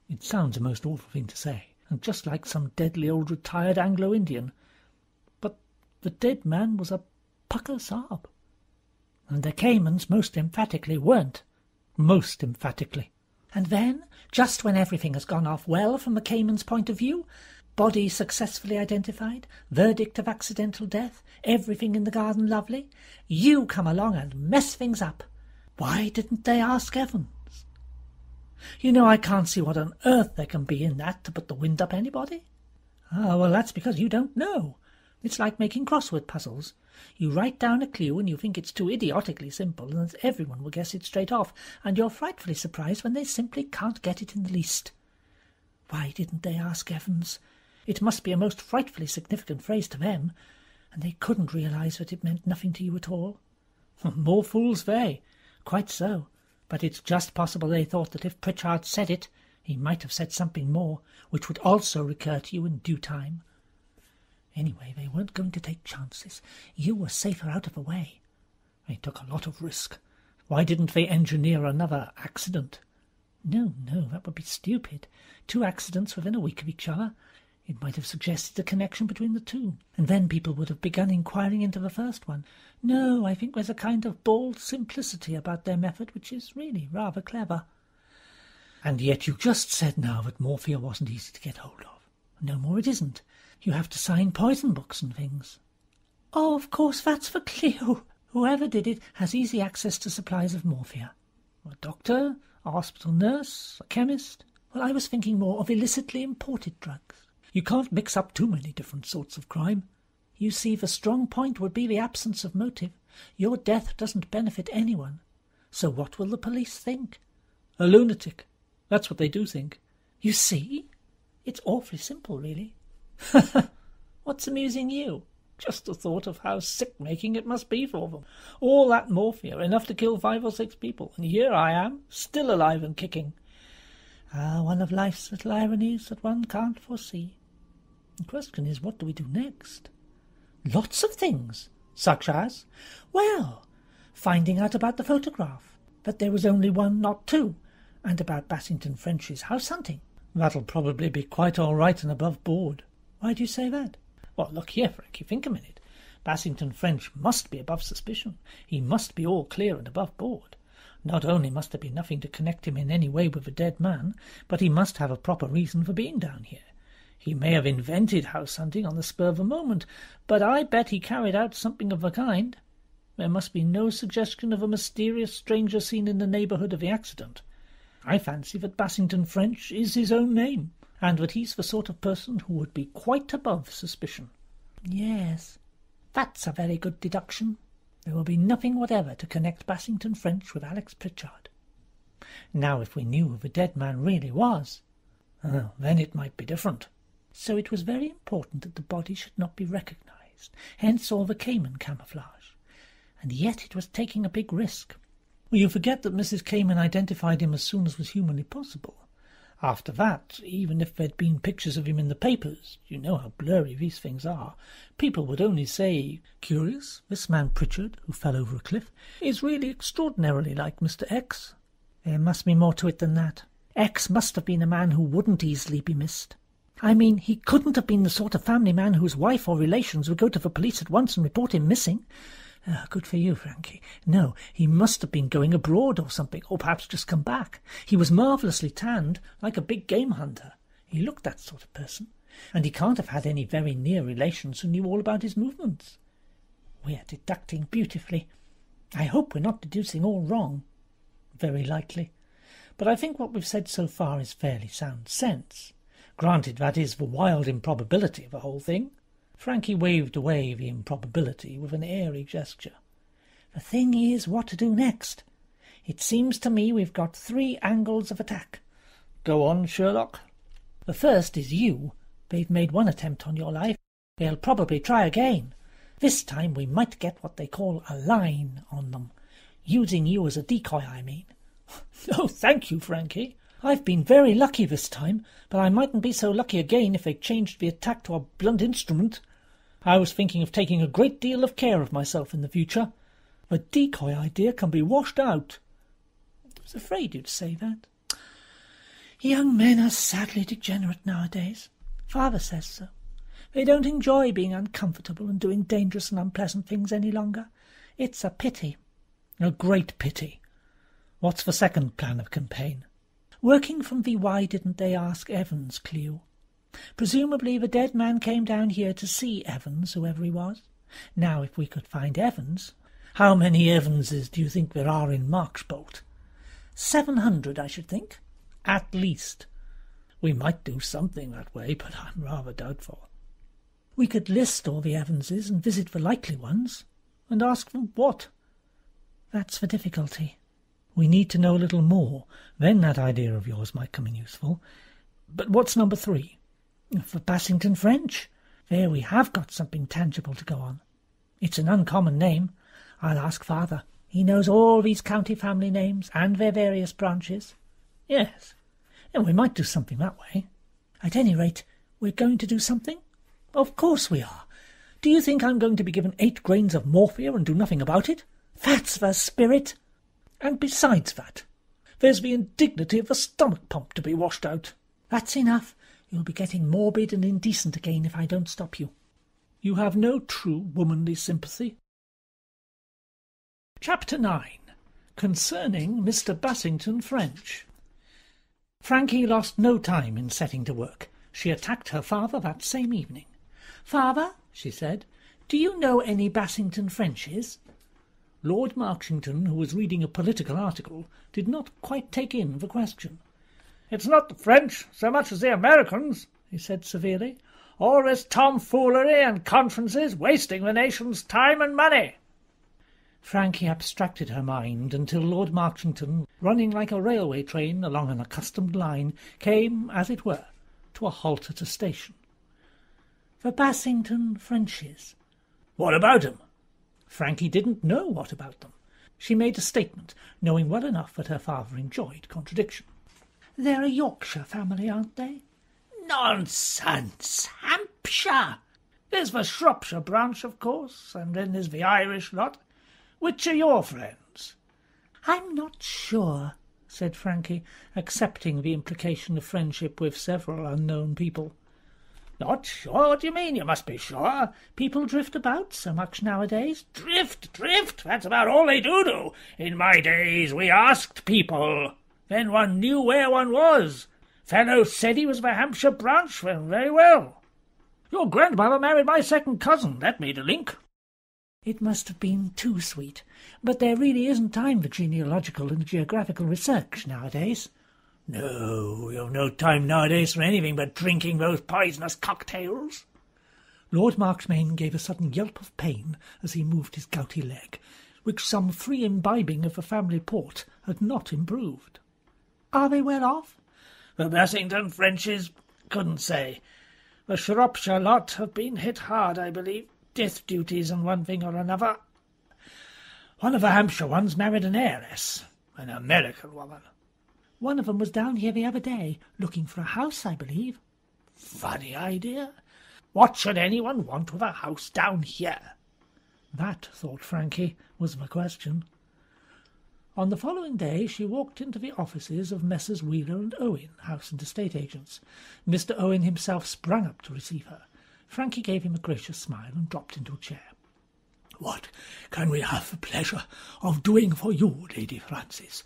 [SPEAKER 2] it sounds a most awful thing to say, and just like some deadly old retired Anglo-Indian. But the dead man was a pucker Saab.
[SPEAKER 1] And the Caymans most emphatically weren't.
[SPEAKER 2] Most emphatically.
[SPEAKER 1] And then, just when everything has gone off well from the Caymans' point of view, body successfully identified, verdict of accidental death, everything in the garden lovely, you come along and mess things up. Why didn't they ask Evans? You know, I can't see what on earth there can be in that to put the wind up anybody.
[SPEAKER 2] Ah, well, that's because you don't know.
[SPEAKER 1] It's like making crossword puzzles. You write down a clue and you think it's too idiotically simple and that everyone will guess it straight off, and you're frightfully surprised when they simply can't get it in the least. Why didn't they ask Evans? It must be a most frightfully significant phrase to them, and they couldn't realise that it meant nothing to you at all.
[SPEAKER 2] More fools they.
[SPEAKER 1] Quite so, but it's just possible they thought that if Pritchard said it, he might have said something more, which would also recur to you in due time. Anyway, they weren't going to take chances. You were safer out of the way.
[SPEAKER 2] They took a lot of risk. Why didn't they engineer another accident?
[SPEAKER 1] No, that would be stupid. 2 accidents within a week of each other. It might have suggested a connection between the two, and then people would have begun inquiring into the first one. No, I think there's a kind of bald simplicity about their method which is really rather clever.
[SPEAKER 2] And yet you just said now that morphia wasn't easy to get hold of.
[SPEAKER 1] No more it isn't. You have to sign poison books and things. Oh, of course, that's the clue. Whoever did it has easy access to supplies of morphia.
[SPEAKER 2] A doctor, a hospital nurse, a chemist.
[SPEAKER 1] Well, I was thinking more of illicitly imported drugs.
[SPEAKER 2] You can't mix up too many different sorts of crime.
[SPEAKER 1] You see, the strong point would be the absence of motive. Your death doesn't benefit anyone. So what will the police think?
[SPEAKER 2] A lunatic. That's what they do think.
[SPEAKER 1] You see? It's awfully simple, really. What's amusing you?
[SPEAKER 2] Just the thought of how sick-making it must be for them. All that morphia, enough to kill 5 or 6 people, and here I am, still alive and kicking.
[SPEAKER 1] One of life's little ironies that one can't foresee. The question is, what do we do next? Lots of things.
[SPEAKER 2] Such as?
[SPEAKER 1] Well, finding out about the photograph, that there was only one, not 2, and about Bassington French's house hunting.
[SPEAKER 2] That'll probably be quite all right and above board.
[SPEAKER 1] Why do you say that?
[SPEAKER 2] Well, look here, Frankie, think a minute. Bassington French must be above suspicion. He must be all clear and above board. Not only must there be nothing to connect him in any way with the dead man, but he must have a proper reason for being down here. He may have invented house hunting on the spur of a moment, but I bet he carried out something of the kind. There must be no suggestion of a mysterious stranger seen in the neighbourhood of the accident. I fancy that Bassington French is his own name, and that he's the sort of person who would be quite above suspicion.
[SPEAKER 1] Yes, that's a very good deduction. There will be nothing whatever to connect Bassington French with Alex Pritchard.
[SPEAKER 2] Now, if we knew who the dead man really was, then it might be different.
[SPEAKER 1] So it was very important that the body should not be recognised, hence all the Cayman camouflage. And yet it was taking a big risk. Well, you forget that Mrs. Cayman identified him as soon as was humanly possible. After that, even if there'd been pictures of him in the papers, you know how blurry these things are, people would only say, "Curious, this man Pritchard, who fell over a cliff, is really extraordinarily like Mr. X." There must be more to it than that. X must have been a man who wouldn't easily be missed. I mean, he couldn't have been the sort of family man whose wife or relations would go to the police at once and report him missing. Good for you, Frankie. No, he must have been going abroad or something, or perhaps just come back. He was marvellously tanned, like a big game hunter. He looked that sort of person. And he can't have had any very near relations who knew all about his movements. We're deducting beautifully. I hope we're not deducing all wrong. Very likely. But I think what we've said so far is fairly sound sense. Granted, that is the wild improbability of the whole thing. Frankie waved away the improbability with an airy gesture. The thing is what to do next. It seems to me we've got 3 angles of attack.
[SPEAKER 2] Go on, Sherlock.
[SPEAKER 1] The first is you. They've made one attempt on your life. They'll probably try again. This time we might get what they call a line on them. Using you as a decoy, I mean.
[SPEAKER 2] Oh, thank you, Frankie.
[SPEAKER 1] I've been very lucky this time, but I mightn't be so lucky again if they changed the attack to a blunt instrument. I was thinking of taking a great deal of care of myself in the future. The decoy idea can be washed out. I was afraid you'd say that. Young men are sadly degenerate nowadays. Father says so. They don't enjoy being uncomfortable and doing dangerous and unpleasant things any longer. It's a pity.
[SPEAKER 2] A great pity. What's the second plan of campaign?
[SPEAKER 1] Working from the why didn't they ask Evans clue. Presumably the dead man came down here to see Evans, whoever he was. Now, if we could find Evans...
[SPEAKER 2] How many Evanses do you think there are in Marchbolt?
[SPEAKER 1] 700, I should think.
[SPEAKER 2] At least. We might do something that way, but I'm rather doubtful.
[SPEAKER 1] We could list all the Evanses and visit the likely ones.
[SPEAKER 2] And ask them what?
[SPEAKER 1] That's the difficulty.
[SPEAKER 2] We need to know a little more. Then that idea of yours might come in useful. But what's number 3?
[SPEAKER 1] For Bassington French. There we have got something tangible to go on. It's an uncommon name. I'll ask Father. He knows all these county family names and their various branches.
[SPEAKER 2] Yes, and we might do something that way.
[SPEAKER 1] At any rate, we're going to do something?
[SPEAKER 2] Of course we are. Do you think I'm going to be given 8 grains of morphia and do nothing about it?
[SPEAKER 1] That's the spirit.
[SPEAKER 2] And besides that, there's the indignity of the stomach pump to be washed out.
[SPEAKER 1] That's enough. You'll be getting morbid and indecent again if I don't stop you.
[SPEAKER 2] You have no true womanly sympathy. Chapter 9. Concerning Mr. Bassington French. Frankie lost no time in setting to work. She attacked her father that same evening.
[SPEAKER 1] "Father," she said, "do you know any Bassington Frenches?"
[SPEAKER 2] Lord Marchington, who was reading a political article, did not quite take in the question. "It's not the French so much as the Americans," he said severely. "All this tomfoolery and conferences wasting the nation's time and money."
[SPEAKER 1] Frankie abstracted her mind until Lord Marchington, running like a railway train along an accustomed line, came, as it were, to a halt at a station. "The Bassington Frenches."
[SPEAKER 2] "What about 'em?"
[SPEAKER 1] Frankie didn't know what about them. She made a statement, knowing well enough that her father enjoyed contradiction. "They're a Yorkshire family, aren't they?"
[SPEAKER 2] "Nonsense! Hampshire! There's the Shropshire branch, of course, and then there's the Irish lot. Which are your friends?"
[SPEAKER 1] "I'm not sure," said Frankie, accepting the implication of friendship with several unknown people.
[SPEAKER 2] "Not sure? What do you mean? You must be sure.
[SPEAKER 1] People drift about so much nowadays."
[SPEAKER 2] Drift? That's about all they do. In my days we asked people. Then one knew where one was. Fellow said he was the Hampshire branch. Well, very well. Your grandmother married my second cousin. That made a link."
[SPEAKER 1] "It must have been too sweet. But there really isn't time for genealogical and geographical research nowadays."
[SPEAKER 2] "No, you've no time nowadays for anything but drinking those poisonous cocktails."
[SPEAKER 1] Lord Marchmain gave a sudden yelp of pain as he moved his gouty leg, which some free imbibing of the family port had not improved. "Are they well off?"
[SPEAKER 2] "The Bassington Frenches couldn't say. The Shropshire lot have been hit hard, I believe. Death duties and one thing or another. One of the Hampshire ones married an heiress, an American woman.
[SPEAKER 1] One of them was down here the other day, looking for a house, I believe.
[SPEAKER 2] Funny idea. What should anyone want with a house down here?
[SPEAKER 1] That, thought Frankie, was the question. On the following day she walked into the offices of Messrs. Wheeler and Owen, house and estate agents. Mr. Owen himself sprang up to receive her. Frankie gave him a gracious smile and dropped into a chair.
[SPEAKER 2] "What can we have the pleasure of doing for you, Lady Frances?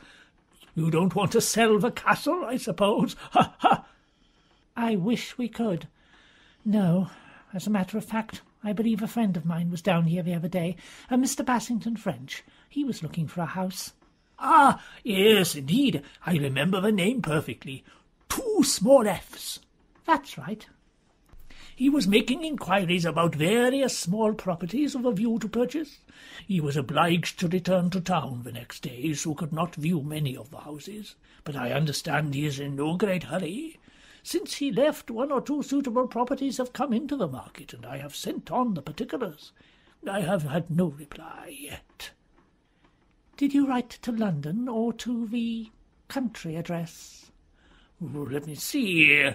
[SPEAKER 2] You don't want to sell the castle, I suppose? Ha, ha!"
[SPEAKER 1] "I wish we could. No, as a matter of fact, I believe a friend of mine was down here the other day, a Mr. Bassington French. He was looking for a house."
[SPEAKER 2] "Ah, yes, indeed. I remember the name perfectly. 2 small F's.
[SPEAKER 1] "That's right."
[SPEAKER 2] "He was making inquiries about various small properties with a view to purchase. He was obliged to return to town the next day, so could not view many of the houses. But I understand he is in no great hurry. Since he left, 1 or 2 suitable properties have come into the market, and I have sent on the particulars. I have had no reply yet."
[SPEAKER 1] "Did you write to London or to the country address?"
[SPEAKER 2] "Let me see.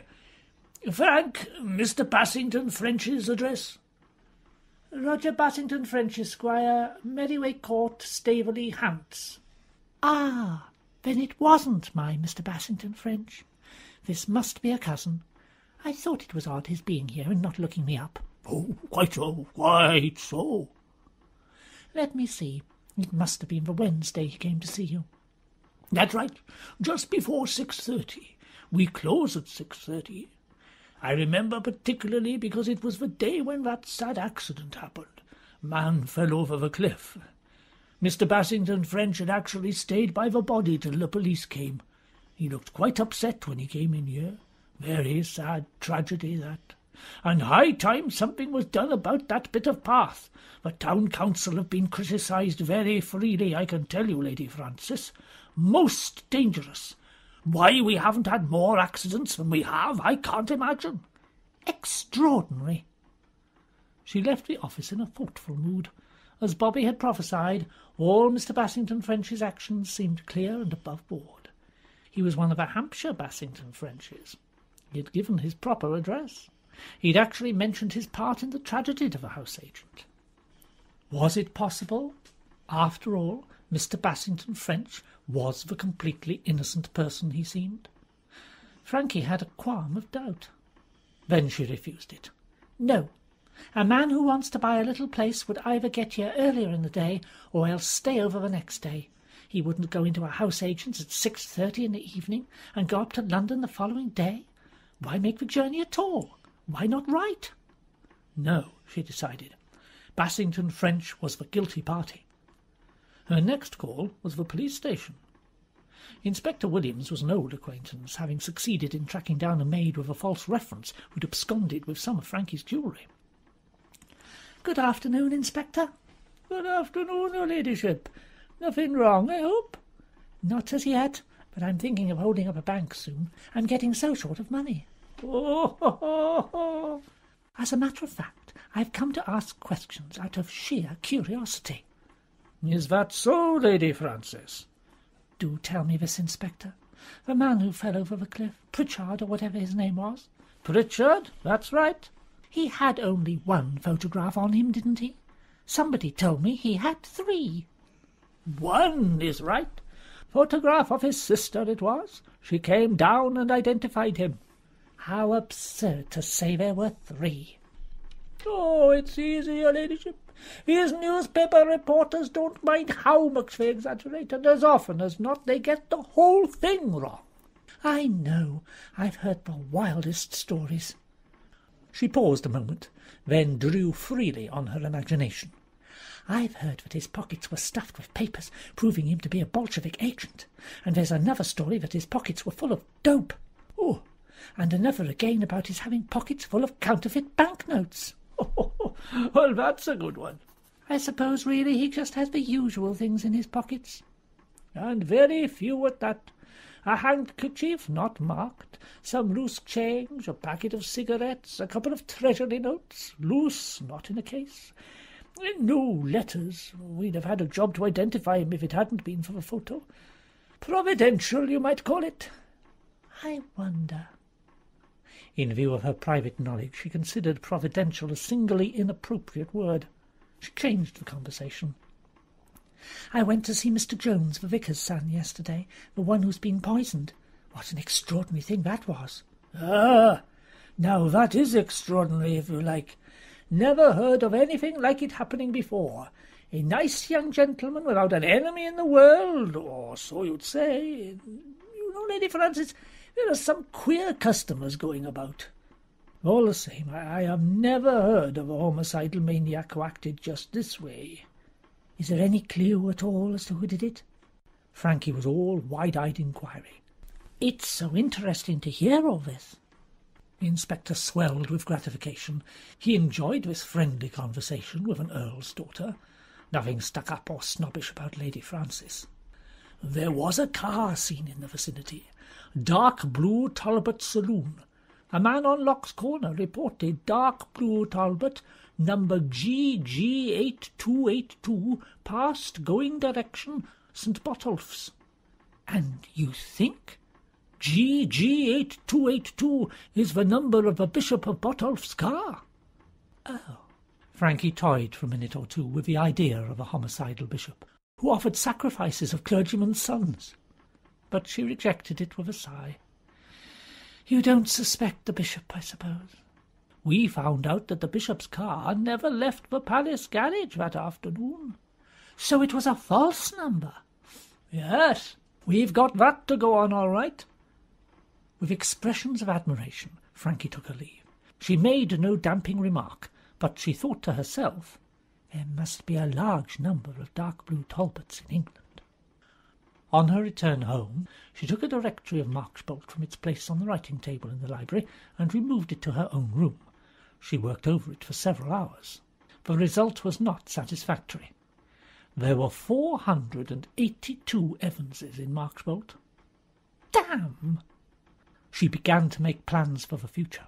[SPEAKER 2] Frank, Mr. Bassington French's address?"
[SPEAKER 1] "Roger Bassington French, Esquire, Merriway Court, Staveley, Hants." "Ah, then it wasn't my Mr. Bassington French. This must be a cousin. I thought it was odd his being here and not looking me up."
[SPEAKER 2] "Oh, quite so, quite so."
[SPEAKER 1] "Let me see. It must have been the Wednesday he came to see you."
[SPEAKER 2] "That's right, just before 6:30. We close at 6:30. I remember particularly because it was the day when that sad accident happened. A man fell over the cliff. Mr. Bassington French had actually stayed by the body till the police came. He looked quite upset when he came in here. Very sad tragedy, that. And high time something was done about that bit of path. The town council have been criticised very freely, I can tell you, Lady Frances. Most dangerous. Why we haven't had more accidents than we have, I can't imagine."
[SPEAKER 1] "Extraordinary." She left the office in a thoughtful mood. As Bobby had prophesied, all Mr. Bassington French's actions seemed clear and above board. He was one of the Hampshire Bassington Frenches. He had given his proper address. He had actually mentioned his part in the tragedy to the house agent. Was it possible, after all, Mr. Bassington French was the completely innocent person he seemed? Frankie had a qualm of doubt. Then she refused it. No, a man who wants to buy a little place would either get here earlier in the day or else stay over the next day. He wouldn't go into a house agent's at 6:30 in the evening and go up to London the following day. Why make the journey at all? Why not write? No, she decided. Bassington French was the guilty party. Her next call was the police station. Inspector Williams was an old acquaintance, having succeeded in tracking down a maid with a false reference who'd absconded with some of Frankie's jewellery. "Good afternoon, Inspector."
[SPEAKER 2] "Good afternoon, your ladyship. Nothing wrong, I hope?"
[SPEAKER 1] "Not as yet, but I'm thinking of holding up a bank soon. I'm getting so short of money."
[SPEAKER 2] "Oh, ho, ho, ho."
[SPEAKER 1] "As a matter of fact, I've come to ask questions out of sheer curiosity."
[SPEAKER 2] "Is that so, Lady Frances?"
[SPEAKER 1] "Do tell me this, Inspector. The man who fell over the cliff, Pritchard or whatever his name was."
[SPEAKER 2] "Pritchard, that's right."
[SPEAKER 1] "He had only 1 photograph on him, didn't he? Somebody told me he had 3.
[SPEAKER 2] "1 is right. Photograph of his sister it was. She came down and identified him."
[SPEAKER 1] "How absurd to say there were 3.
[SPEAKER 2] "Oh, it's easy, your ladyship. These newspaper reporters don't mind how much they exaggerate, and as often as not they get the whole thing wrong."
[SPEAKER 1] "I know. I've heard the wildest stories."
[SPEAKER 2] She paused a moment, then drew freely on her imagination.
[SPEAKER 1] "I've heard that his pockets were stuffed with papers proving him to be a Bolshevik agent, and there's another story that his pockets were full of dope. Oh, and another again about his having pockets full of counterfeit banknotes."
[SPEAKER 2] "Well, that's a good one."
[SPEAKER 1] "I suppose really he just has the usual things in his pockets."
[SPEAKER 2] "And very few at that. A handkerchief not marked, some loose change, a packet of cigarettes, a couple of treasury notes, loose, not in a case, No letters. We'd have had a job to identify him if it hadn't been for the photo. Providential, you might call it.
[SPEAKER 1] I wonder.
[SPEAKER 2] In view of her private knowledge, she considered providential a singularly inappropriate word. She changed the conversation.
[SPEAKER 1] I went to see Mr. Jones, the vicar's son, yesterday, the one who's been poisoned. What an extraordinary thing that was.
[SPEAKER 2] Ah, now that is extraordinary, if you like. Never heard of anything like it happening before. A nice young gentleman without an enemy in the world, or so you'd say. You know, Lady Frances, there are some queer customers going about. All the same, I have never heard of a homicidal maniac who acted just this way.
[SPEAKER 1] Is there any clue at all as to who did it?
[SPEAKER 2] Frankie was all wide-eyed inquiry.
[SPEAKER 1] It's so interesting to hear all this.
[SPEAKER 2] The inspector swelled with gratification. He enjoyed this friendly conversation with an earl's daughter. Nothing stuck up or snobbish about Lady Frances. There was a car seen in the vicinity. Dark blue Talbot saloon. A man on Locke's Corner reported dark blue Talbot, number GG8282, past going direction St. Botolph's.
[SPEAKER 1] And you think?
[SPEAKER 2] GG8282 is the number of the Bishop of Botolph's car.
[SPEAKER 1] Oh.
[SPEAKER 2] Frankie toyed for a minute or two with the idea of a homicidal bishop who offered sacrifices of clergymen's sons, but she rejected it with a sigh.
[SPEAKER 1] You don't suspect the bishop, I suppose?
[SPEAKER 2] We found out that the bishop's car never left the palace garage that afternoon.
[SPEAKER 1] So it was a false number?
[SPEAKER 2] Yes, we've got that to go on all right.
[SPEAKER 1] With expressions of admiration, Frankie took her leave.
[SPEAKER 2] She made no damping remark, but she thought to herself,
[SPEAKER 1] there must be a large number of dark blue Talbots in England.
[SPEAKER 2] On her return home, she took a directory of Marchbolt from its place on the writing table in the library and removed it to her own room. She worked over it for several hours. The result was not satisfactory. There were 482 Evanses in Marchbolt.
[SPEAKER 1] Damn!
[SPEAKER 2] She began to make plans for the future.